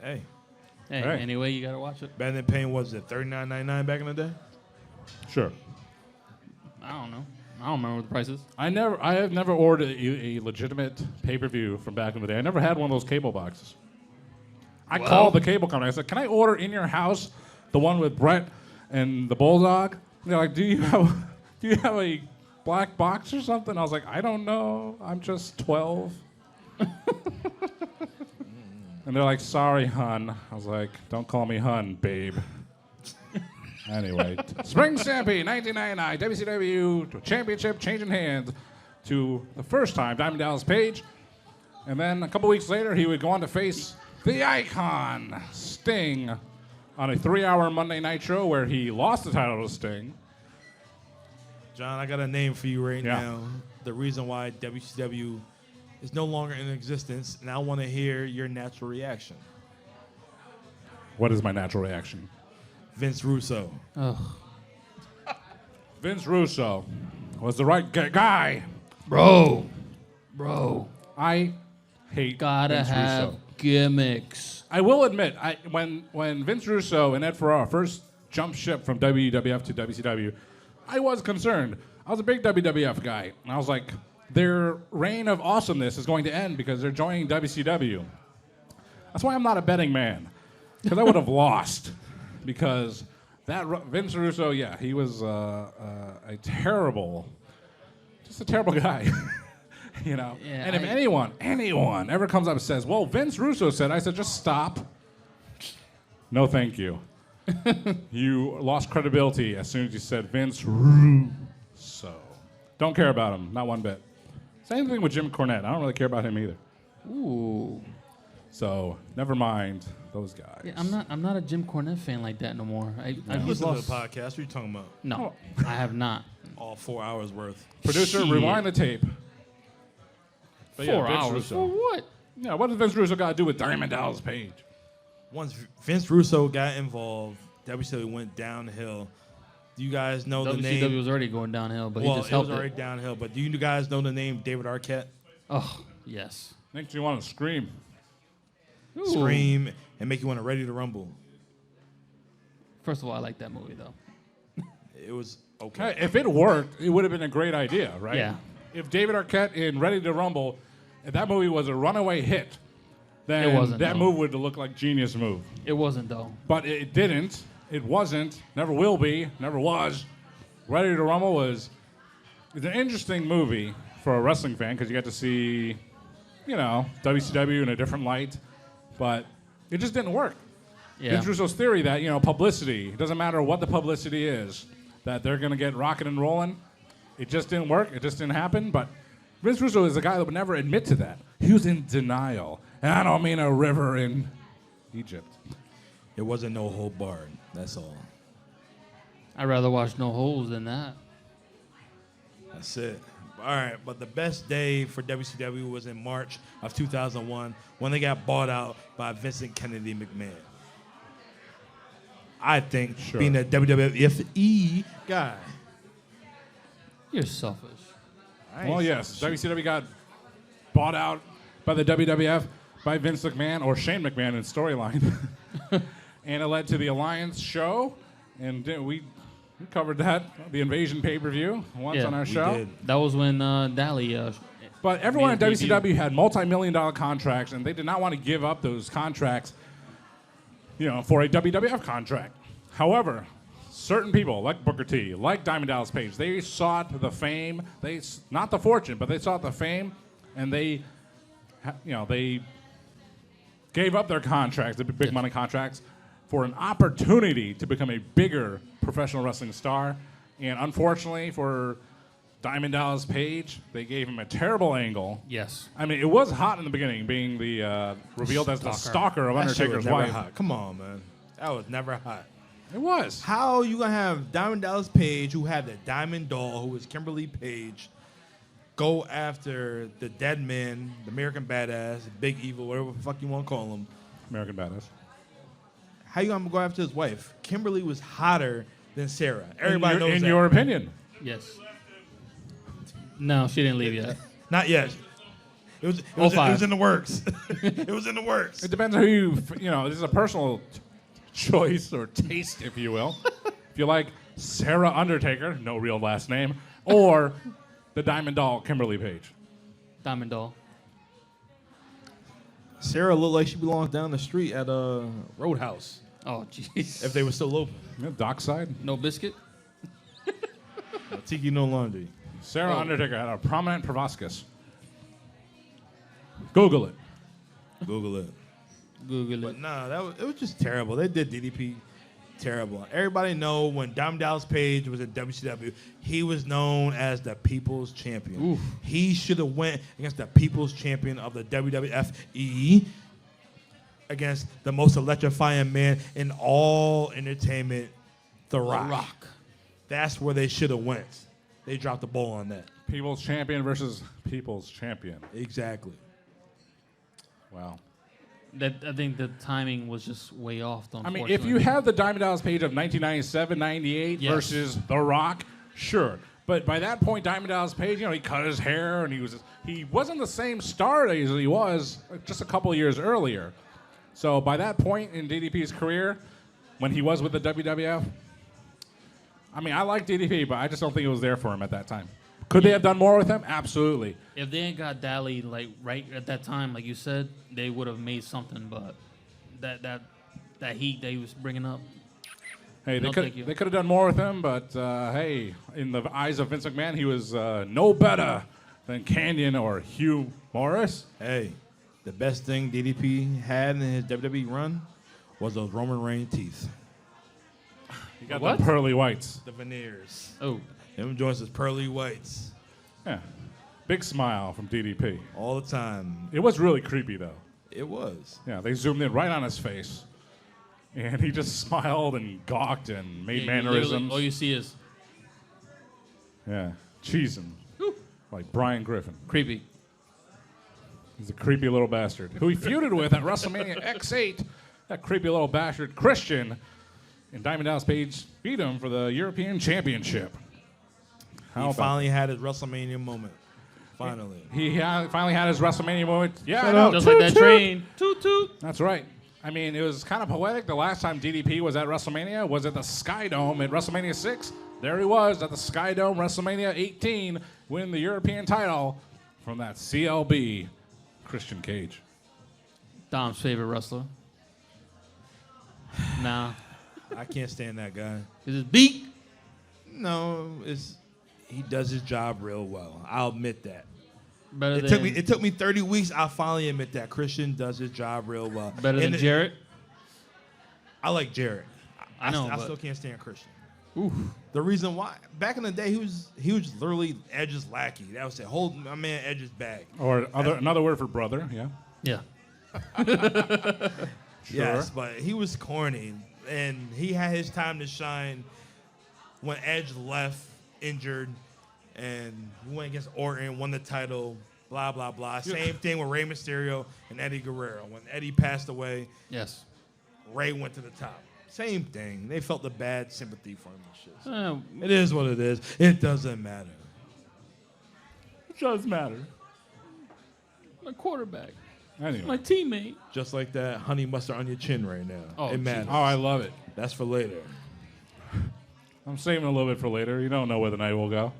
Hey, Hey, Hey. anyway, you gotta watch it. better than paying, was it $39.99 back in the day? Sure. I don't know. I don't remember what the price is. I have never ordered a legitimate pay-per-view from back in the day. I never had one of those cable boxes. I called the cable company. I said, "Can I order in your house the one with Brett and the Bulldog?" And they're like, "Do you have a black box or something?" I was like, "I don't know. I'm just 12." And they're like, "Sorry, hun." I was like, "Don't call me hun, babe." Anyway, Spring Stampede 1999 WCW Championship changing hands to the first time Diamond Dallas Page, and then a couple weeks later he would go on to face the Icon Sting on a 3-hour Monday Nitro where he lost the title to Sting. John, I got a name for you right Yeah. now. The reason why WCW is no longer in existence, and I want to hear your natural reaction. What is my natural reaction? Vince Russo. Ugh. Vince Russo was the right guy. Bro. I hate Gotta Vince have Russo. gimmicks. I will admit, when Vince Russo and Ed Ferrara first jumped ship from WWF to WCW, I was concerned. I was a big WWF guy, and I was like, their reign of awesomeness is going to end because they're joining WCW. That's why I'm not a betting man, because I would have lost. Because Vince Russo, yeah, he was a terrible guy. You know, Yeah, and if anyone ever comes up and says, "Well, Vince Russo said," I said, "Just stop. No, thank you. You lost credibility as soon as you said Vince Russo. Don't care about him, not one bit. Same thing with Jim Cornette. I don't really care about him either. Ooh. So never mind those guys. Yeah, I'm not a Jim Cornette fan like that no more. I've Listen lost. to the podcast. What are you talking about? No, I have not. All 4 hours worth. Producer, Shit. rewind the tape. But yeah, 4 Vince hours Russo. for what? Yeah, what does Vince Russo got to do with Diamond Dallas Page? Once Vince Russo got involved, WCW went downhill. Do you guys know the WCW name? was already going downhill, but Well, he just it was helped already downhill. But do you guys know the name David Arquette? Oh, yes. Makes you want to scream. Ooh. Scream and make you want to Ready to Rumble. First of all, I like that movie though. It was okay. Hey, if it worked, it would have been a great idea, right? Yeah. If David Arquette in Ready to Rumble, if that movie was a runaway hit, then It wasn't, that though. move would look like genius move. It wasn't though. But it didn't. It wasn't. Never will be. Never was. Ready to Rumble it's an interesting movie for a wrestling fan because you get to see, WCW in a different light. But it just didn't work. Yeah. Vince Russo's theory that, publicity, it doesn't matter what the publicity is, that they're going to get rocking and rolling. It just didn't work. It just didn't happen. But Vince Russo is a guy that would never admit to that. He was in denial. And I don't mean a river in Egypt. It wasn't no hold barred. That's all. I'd rather watch No Holes than that. That's it. All right, but the best day for WCW was in March of 2001 when they got bought out by Vincent Kennedy McMahon. I think Sure. being a WWE guy. You're selfish. Well, yes, WCW got bought out by the WWF by Vince McMahon, or Shane McMahon in storyline. And it led to the Alliance show, and we covered that, the Invasion pay-per-view, once Yeah, on our We show. did. That was when Dally. But everyone at made a debut. WCW had multi-million-dollar contracts, and they did not want to give up those contracts, for a WWF contract. However, certain people, like Booker T, like Diamond Dallas Page, they sought the fame, not the fortune, but they sought the fame, and they gave up their contracts, the big money contracts, for an opportunity to become a bigger professional wrestling star. And unfortunately for Diamond Dallas Page, they gave him a terrible angle. Yes. I mean, it was hot in the beginning, being revealed as the stalker of That shit Undertaker's was never wife. hot. Come on, man. That was never hot. It was. How you gonna have Diamond Dallas Page, who had the Diamond Doll, who was Kimberly Page, go after the Dead Man, the American Badass, Big Evil, whatever the fuck you want to call him? American Badass. How you gonna go after his wife? Kimberly was hotter than Sarah. Everybody knows in that. your opinion. Yes. No, she didn't leave yet. Not yet. It was in the works. It was in the works. It depends on who this is a personal choice or taste, if you will. If you like Sarah Undertaker, no real last name, or the Diamond Doll, Kimberly Page. Diamond Doll. Sarah looked like she belongs down the street at a Roadhouse. Oh, jeez. If they were still open. Yeah, Dockside. No biscuit? Tiki no laundry. Sarah Undertaker had a prominent proboscis. Google it. Google it. Google But it. nah, it was just terrible. They did DDP terrible. Everybody know when Diamond Dallas Page was at WCW, he was known as the People's Champion. Oof. He should have went against the People's Champion of the WWF against the most electrifying man in all entertainment, The Rock. That's where they should have went. They dropped the ball on that. People's Champion versus People's Champion. Exactly. Wow. I think the timing was just way off. I mean, if you have the Diamond Dallas Page of 1997, 98 Yes. versus The Rock, sure. But by that point, Diamond Dallas Page, he cut his hair and he wasn't the same star as he was just a couple of years earlier. So by that point in DDP's career, when he was with the WWF, I mean, I like DDP, but I just don't think it was there for him at that time. Could they have done more with him? Absolutely. If they ain't got Dally right at that time, like you said, they would have made something. But that heat that he was bringing up. Hey, No, thank you. they could have done more with him, but hey, in the eyes of Vince McMahon, he was no better than Canyon or Hugh Morris. Hey, the best thing DDP had in his WWE run was those Roman Reigns teeth. He got What? the pearly whites. The veneers. Oh, Them joints is pearly whites Yeah, big smile from DDP. all the time. It was really creepy though. It was. Yeah, they zoomed in right on his face, and he just smiled and gawked and made yeah, mannerisms. all you see is Yeah, cheesing like Brian Griffin. creepy. He's a creepy little bastard who he feuded with at WrestleMania X8. That creepy little bastard Christian, and Diamond Dallas Page beat him for the European Championship. How He about finally had his WrestleMania moment. Finally. He finally had his WrestleMania moment. Yeah, I Shut know. up. Just Toot, like that toot. train. Toot toot. That's right. I mean, it was kind of poetic. The last time DDP was at WrestleMania was at the Sky Dome at WrestleMania 6. There he was at the Sky Dome, WrestleMania 18, winning the European title from that CLB, Christian Cage. Dom's favorite wrestler. Nah, I can't stand that guy. is his beak? No, he does his job real well. I'll admit that. Better It took me 30 weeks. I'll finally admit that Christian does his job real well. better than And Jarrett. I like Jarrett. I know, I but- still can't stand Christian. The reason why, back in the day, he was literally Edge's lackey. That was it. Hold my man Edge's bag. Or another word for brother, yeah. Yeah. Yes, but he was corny, and he had his time to shine when Edge left injured, and he went against Orton, won the title, blah, blah, blah. Same thing with Rey Mysterio and Eddie Guerrero. When Eddie passed away, Yes. Rey went to the top. Same thing. They felt the bad sympathy for him and shit. Uh, It is what it is. It doesn't matter. It does matter. my quarterback. Anyway. My teammate. Just like that honey mustard on your chin right now. Oh, it matters. Oh, I love it. That's for later. I'm saving a little bit for later. You don't know where the night will go.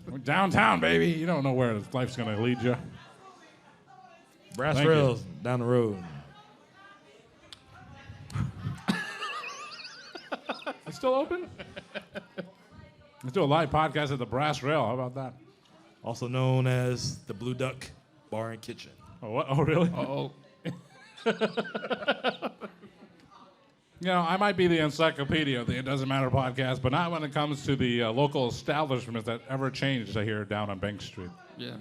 We're downtown, baby. You don't know where life's going to lead you. Brass Thank rails down the road. It's still open? Let's do a live podcast at the Brass Rail. How about that? Also known as the Blue Duck Bar and Kitchen. Oh, what? Oh, really? Uh-oh. You know, I might be the encyclopedia of the It Doesn't Matter podcast, but not when it comes to the local establishments that ever changed here down on Bank Street. Yeah.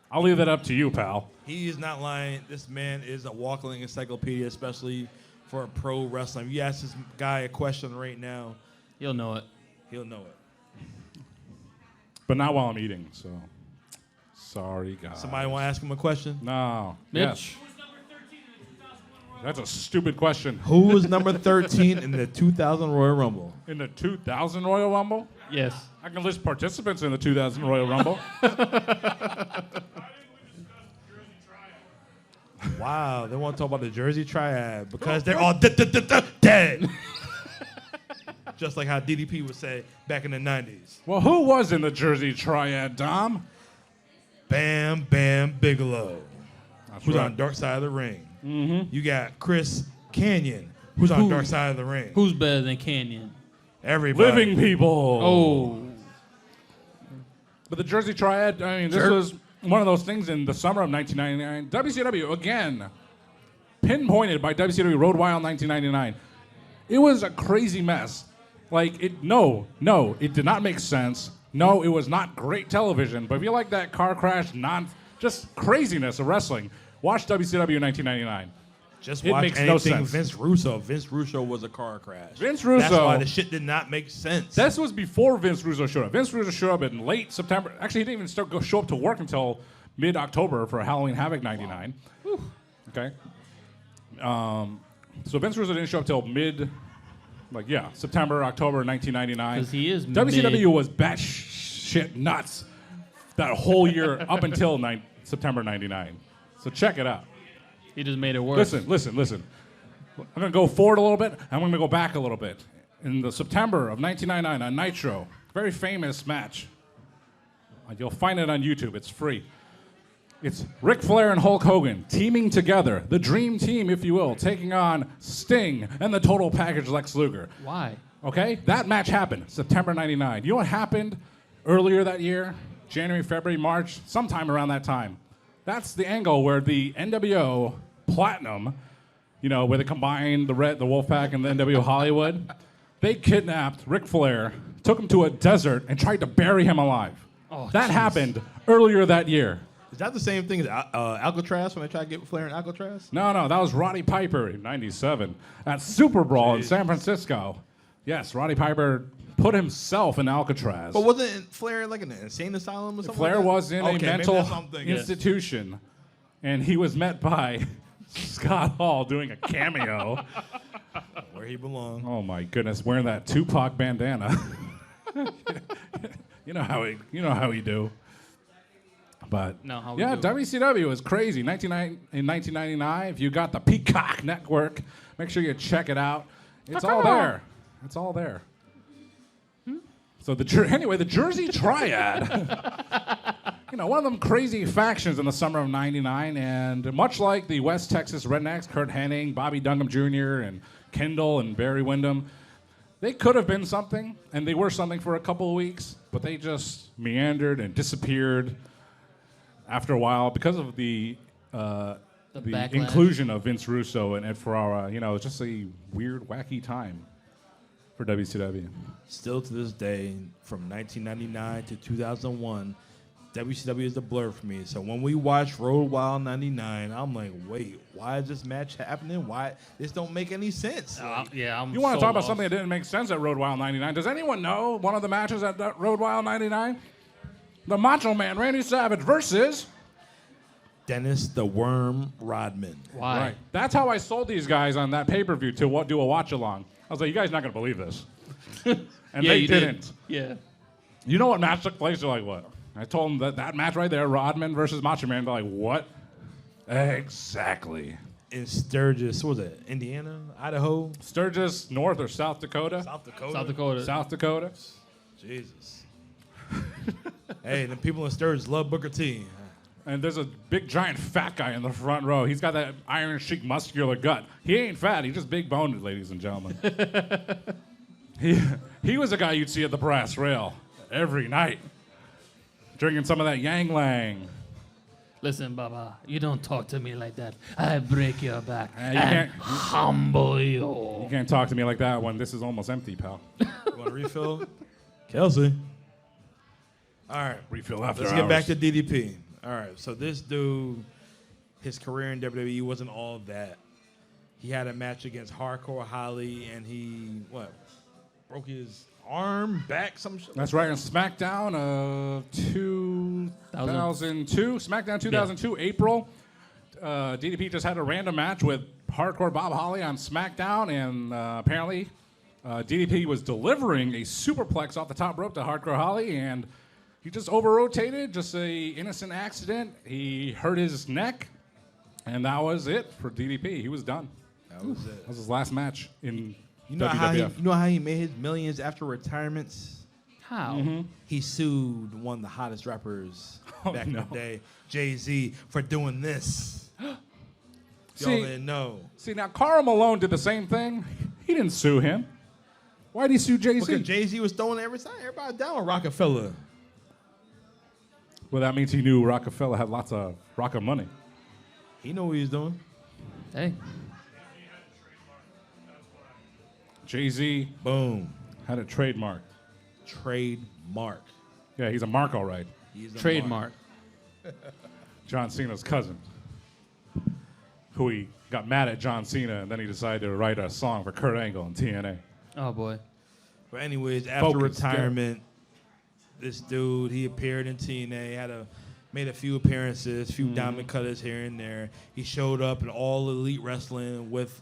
I'll leave that up to you, pal. He is not lying. This man is a walking encyclopedia, especially for pro wrestling. If you ask this guy a question right now, You'll know it. he'll know it. But not while I'm eating, so sorry, guys. Somebody want to ask him a question? No. Mitch. Yes. That's a stupid question. Who was number 13 in the 2000 Royal Rumble? In the 2000 Royal Rumble? Yes. I can list participants in the 2000 Royal Rumble. Wow, they want to talk about the Jersey Triad because they're all dead. Just like how DDP would say back in the 90s. Well, who was in the Jersey Triad, Dom? Bam Bam Bigelow, That's who's right. on Dark Side of the Ring. Mm-hmm. You got Chris Canyon, who's on Who? Dark Side of the Ring. Who's better than Canyon? Everybody. Living people. Oh. But the Jersey Triad, I mean, this Sure. was one of those things in the summer of 1999. WCW, again, pinpointed by WCW Road Wild 1999. It was a crazy mess. Like, no, it did not make sense. No, it was not great television. But if you like that car crash, just craziness of wrestling, watch WCW 1999. Just It watch makes no anything sense. Vince Russo. Vince Russo was a car crash. Vince That's Russo- why the shit did not make sense. This was before Vince Russo showed up. Vince Russo showed up in late September. Actually, he didn't even show up to work until mid-October for Halloween Havoc 99. Okay, Okay. So Vince Russo didn't show up till September, October 1999. Because he is WCW was batshit nuts that whole year up until September 99. So check it out. He just made it worse. Listen. I'm going to go forward a little bit. I'm going to go back a little bit. In the September of 1999 on Nitro, very famous match. You'll find it on YouTube. It's free. It's Ric Flair and Hulk Hogan teaming together, the dream team, if you will, taking on Sting and the total package Lex Luger. Why? Okay? That match happened September 99. You know what happened earlier that year? January, February, March, sometime around that time. That's the angle where the NWO Platinum, where they combined the Wolfpack and the NWO Hollywood, they kidnapped Ric Flair, took him to a desert, and tried to bury him alive. Oh, that geez. happened earlier that year. Is that the same thing as Alcatraz when they tried to get Flair in Alcatraz? No, that was Roddy Piper in '97 at Super Brawl in San Francisco. Yes, Roddy Piper put himself in Alcatraz. But wasn't Flair like an insane asylum or something? Flair like that? was in a mental institution, and he was met by Scott Hall doing a cameo. Where he belongs. Oh my goodness, wearing that Tupac bandana. you know how he do. But WCW was crazy. In 1999, if you got the Peacock Network, make sure you check it out. It's all there. It's all there. So the Jersey Triad. One of them crazy factions in the summer of '99, and much like the West Texas Rednecks, Kurt Hennig, Bobby Dunham Jr., and Kendall and Barry Windham, they could have been something, and they were something for a couple of weeks, but they just meandered and disappeared after a while because of the inclusion of Vince Russo and Ed Ferrara. It's just a weird, wacky time for WCW. Still to this day, from 1999 to 2001, WCW is a blur for me. So when we watch Road Wild 99, I'm like, wait, why is this match happening? Why? This don't make any sense. You want to talk about something that didn't make sense at Road Wild 99? Does anyone know one of the matches at Road Wild 99? The Macho Man, Randy Savage, versus Dennis the Worm Rodman. Why? Right. That's how I sold these guys on that pay-per-view to do a watch-along. I was like, you guys are not going to believe this. And they didn't. Yeah. You know what match took place? They're like, what? I told them that match right there, Rodman versus Macho Man. They're like, what? Exactly. In Sturgis, what was it? Indiana? Idaho? Sturgis, North or South Dakota? South Dakota. South Dakota. Jesus. Hey, the people in Sturgis love Booker T. And there's a big, giant, fat guy in the front row. He's got that Iron Sheik muscular gut. He ain't fat. He's just big-boned, ladies and gentlemen. He was a guy you'd see at the brass rail every night, drinking some of that Yang Lang. Listen, Baba, you don't talk to me like that. I break your back You and can't- humble you. You can't talk to me like that when this is almost empty, pal. You want a refill? Kelsey. All right. Refill after Let's hours. get back to DDP. All right. So this dude, his career in WWE wasn't all that. He had a match against Hardcore Holly, and he, broke his arm, back, some shit. That's right. On SmackDown of 2002, SmackDown 2002, April, DDP just had a random match with Hardcore Bob Holly on SmackDown, and apparently DDP was delivering a superplex off the top rope to Hardcore Holly, and he just over-rotated, just a innocent accident. He hurt his neck, and that was it for DDP. He was done. That was it. That was his last match in You know WWF. how he made his millions after retirements? How? Mm-hmm. He sued one of the hottest rappers back in no. the day, Jay-Z, for doing this. Y'all didn't know. See, now Karl Malone did the same thing. He didn't sue him. Why did he sue Jay-Z? Because Jay-Z was throwing everybody down with Rockefeller. Well, that means he knew Rockefeller had lots of rocket money. He knew what he was doing. Hey. Jay-Z Boom. had a trademark. Trademark. Yeah, he's a mark, all right. He's a Trademark. John Cena's cousin, who he got mad at John Cena, and then he decided to write a song for Kurt Angle in TNA. Oh, boy. But anyways, after Focus, retirement, this dude, he appeared in TNA, made a few appearances, few diamond cutters here and there. He showed up in All Elite Wrestling with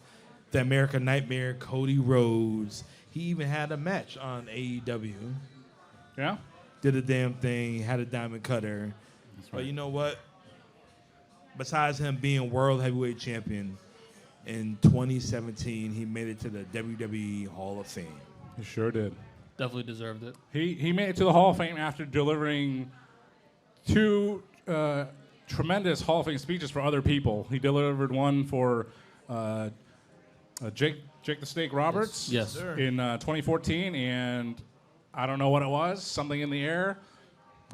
the American Nightmare, Cody Rhodes. He even had a match on AEW. Yeah? Did a damn thing, had a diamond cutter. But you know what? Besides him being world heavyweight champion, in 2017, he made it to the WWE Hall of Fame. He sure did. Definitely deserved it. He made it to the Hall of Fame after delivering two tremendous Hall of Fame speeches for other people. He delivered one for Jake the Snake Roberts Yes. in 2014, and I don't know what it was, something in the air.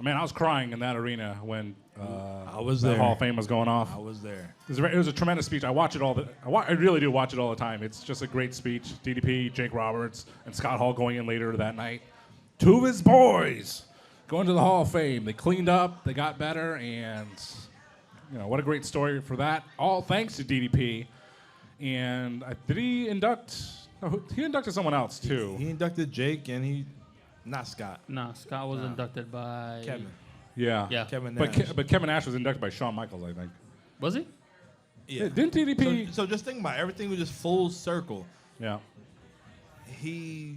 Man, I was crying in that arena when I was the there. Hall of Fame was going off. I was there. It was a tremendous speech. I watch it I really do watch it all the time. It's just a great speech. DDP, Jake Roberts, and Scott Hall going in later that night. Two of his boys going to the Hall of Fame. They cleaned up, they got better, and what a great story for that. All thanks to DDP. And did he induct? No, he inducted someone else too. He inducted Jake, and not Scott. Nah, Scott was inducted by Kevin. Yeah. Yeah. Kevin Nash. But Kevin Nash was inducted by Shawn Michaels, I think. Was he? Yeah. Didn't DDP? So just think about it. Everything was just full circle. Yeah. He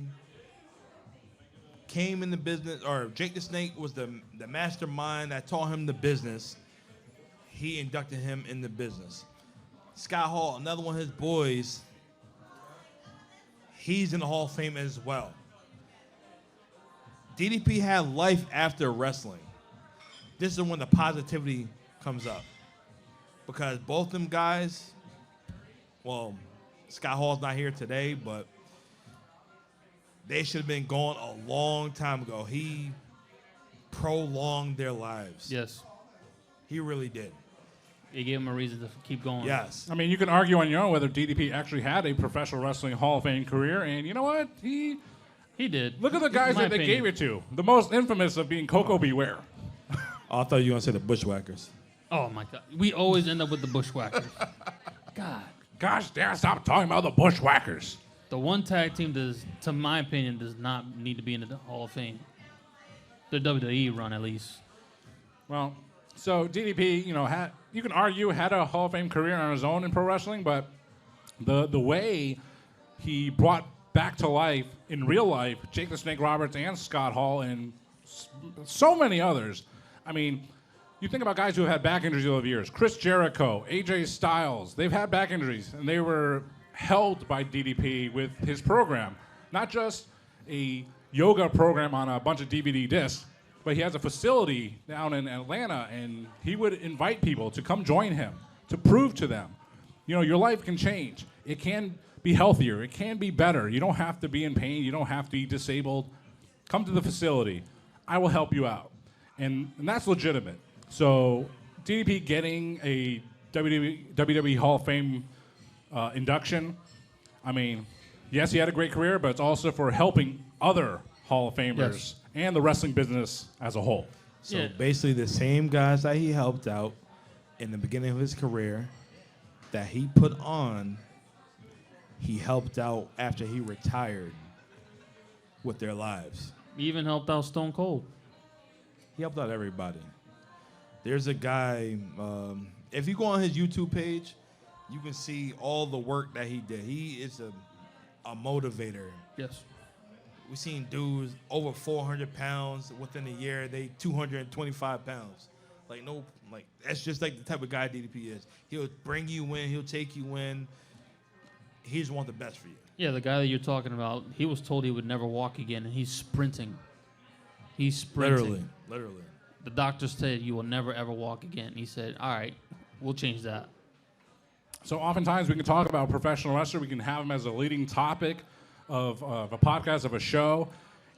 came in the business, or Jake the Snake was the mastermind that taught him the business. He inducted him in the business. Scott Hall, another one of his boys, he's in the Hall of Fame as well. DDP had life after wrestling. This is when the positivity comes up. Because both them guys, well, Scott Hall's not here today, but they should have been gone a long time ago. He prolonged their lives. Yes. He really did. It gave him a reason to keep going. Yes. I mean, you can argue on your own whether DDP actually had a professional wrestling Hall of Fame career, and you know what? He did. Look at the guys In my that they opinion. gave it to. The most infamous of being Coco Beware. Oh, I thought you were going to say the Bushwhackers. Oh my God. We always end up with the Bushwhackers. God. Gosh damn, stop talking about the Bushwhackers. The one tag team to my opinion, does not need to be in the Hall of Fame. The WWE run, at least. Well, so DDP, you can argue had a Hall of Fame career on his own in pro wrestling, but the way he brought back to life in real life Jake the Snake Roberts and Scott Hall and so many others. I mean, you think about guys who have had back injuries over the years. Chris Jericho, AJ Styles, they've had back injuries, and they were held by DDP with his program. Not just a yoga program on a bunch of DVD discs, but he has a facility down in Atlanta, and he would invite people to come join him, to prove to them, your life can change. It can be healthier. It can be better. You don't have to be in pain. You don't have to be disabled. Come to the facility. I will help you out. And that's legitimate. So DDP getting a WWE Hall of Fame induction, I mean, yes, he had a great career, but it's also for helping other Hall of Famers Yes. and the wrestling business as a whole. So Yeah. basically the same guys that he helped out in the beginning of his career that he put on, he helped out after he retired with their lives. He even helped out Stone Cold. He helped out everybody. There's a guy, if you go on his YouTube page, you can see all the work that he did. He is a motivator. Yes. We've seen dudes over 400 pounds within a year. They 225 pounds. That's just like the type of guy DDP is. He'll bring you in. He'll take you in. He just wants the best for you. Yeah, the guy that you're talking about, he was told he would never walk again, and he's sprinting. He's sprinting. Literally. The doctor said you will never, ever walk again. He said, all right, we'll change that. So oftentimes we can talk about a professional wrestler. We can have him as a leading topic of a podcast, of a show.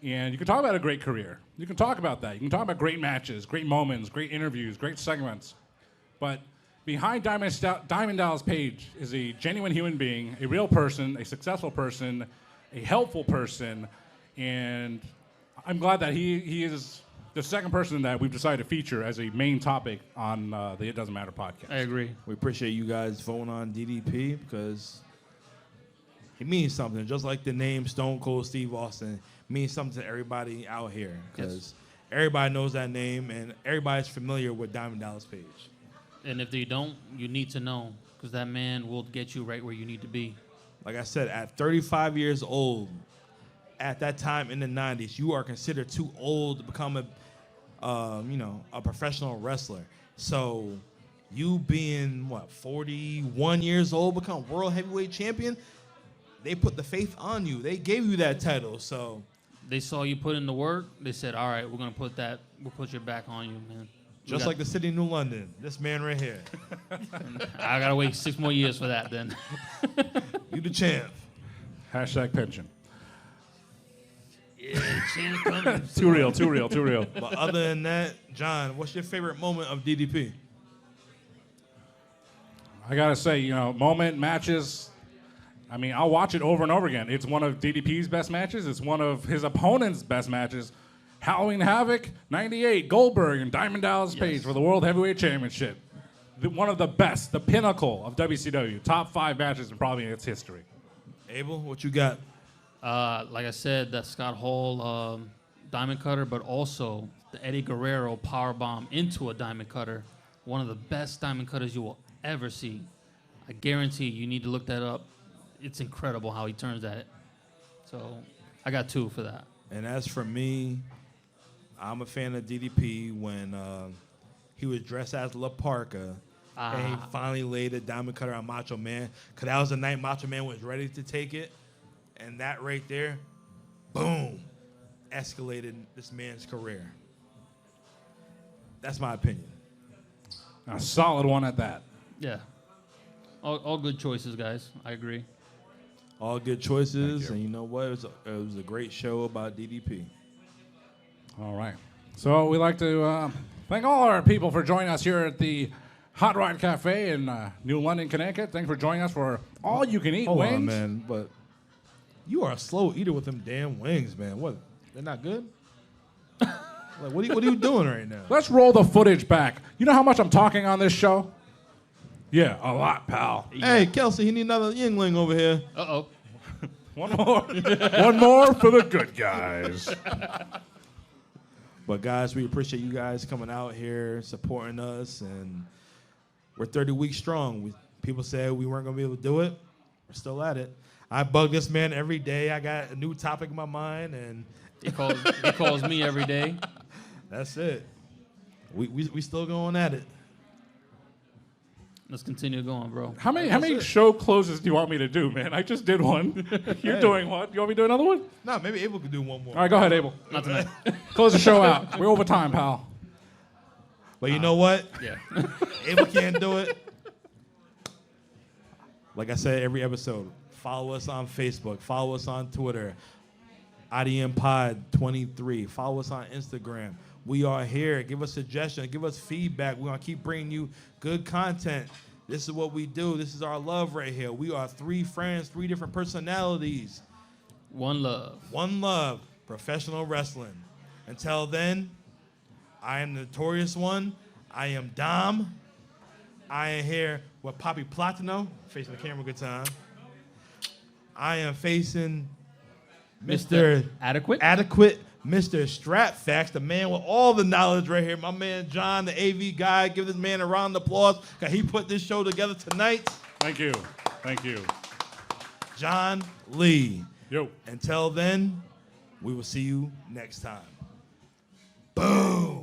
And you can talk about a great career. You can talk about that. You can talk about great matches, great moments, great interviews, great segments. But behind Diamond Dallas Page is a genuine human being, a real person, a successful person, a helpful person. And I'm glad that he is the second person that we've decided to feature as a main topic on the It Doesn't Matter podcast. I agree. We appreciate you guys voting on DDP because he means something. Just like the name Stone Cold Steve Austin means something to everybody out here. Because Everybody knows that name, and everybody's familiar with Diamond Dallas Page. And if they don't, you need to know, because that man will get you right where you need to be. Like I said, at 35 years old, at that time in the 90s, you are considered too old to become a professional wrestler. So you being, 41 years old, become world heavyweight champion, they put the faith on you. They gave you that title, so. They saw you put in the work. They said, all right, we'll put your back on you, man. Just like the city of New London, this man right here. I got to wait 6 more years for that then. You the champ. Hashtag pension. Yeah, champ coming. Too real. But other than that, John, what's your favorite moment of DDP? I got to say, moment, matches, I mean, I'll watch it over and over again. It's one of DDP's best matches. It's one of his opponent's best matches. Halloween Havoc, 98, Goldberg and Diamond Dallas Page for the World Heavyweight Championship. One of the best, the pinnacle of WCW. Top 5 matches in probably its history. Abel, what you got? Like I said, that Scott Hall diamond cutter, but also the Eddie Guerrero powerbomb into a diamond cutter. One of the best diamond cutters you will ever see. I guarantee you need to look that up. It's incredible how he turns that. So I got 2 for that. And as for me, I'm a fan of DDP when he was dressed as La Parka and he finally laid a diamond cutter on Macho Man. Because that was the night Macho Man was ready to take it. And that right there, boom, escalated this man's career. That's my opinion. A solid one at that. Yeah. All good choices, guys. I agree. All good choices, and you know what? It was a great show about DDP. All right. So we'd like to thank all our people for joining us here at the Hot Rod Cafe in New London, Connecticut. Thanks for joining us for all you can eat Hold wings. on, man, but you are a slow eater with them damn wings, man. What? They're not good? Like, what are you doing right now? Let's roll the footage back. You know how much I'm talking on this show? Yeah, a lot, pal. Hey, Kelsey, he need another Yingling over here. Uh-oh. One more. One more for the good guys. But guys, we appreciate you guys coming out here, supporting us, and we're 30 weeks strong. People said we weren't gonna be able to do it. We're still at it. I bug this man every day. I got a new topic in my mind, and He calls me every day. that's it. We still going at it. Let's continue going, bro. How many show closes do you want me to do, man? I just did one. You're doing one. You want me to do another one? No, maybe Abel could do one more. All right, go ahead, Abel. Not tonight. Close the show out. We're over time, pal. But you know what? Yeah. Abel can't do it. Like I said, every episode, follow us on Facebook, follow us on Twitter, IDM Pod 23. Follow us on Instagram. We are here. Give us suggestions. Give us feedback. We're going to keep bringing you good content. This is what we do. This is our love right here. We are 3 friends, 3 different personalities. One love. One love, professional wrestling. Until then, I am the Notorious One. I am Dom. I am here with Poppy Platino, facing the camera good time. I am facing Mr. Adequate. Mr. Stratfax, the man with all the knowledge right here. My man John, the AV guy. Give this man a round of applause because he put this show together tonight. Thank you. Thank you. John Lee. Yo. Until then, we will see you next time. Boom.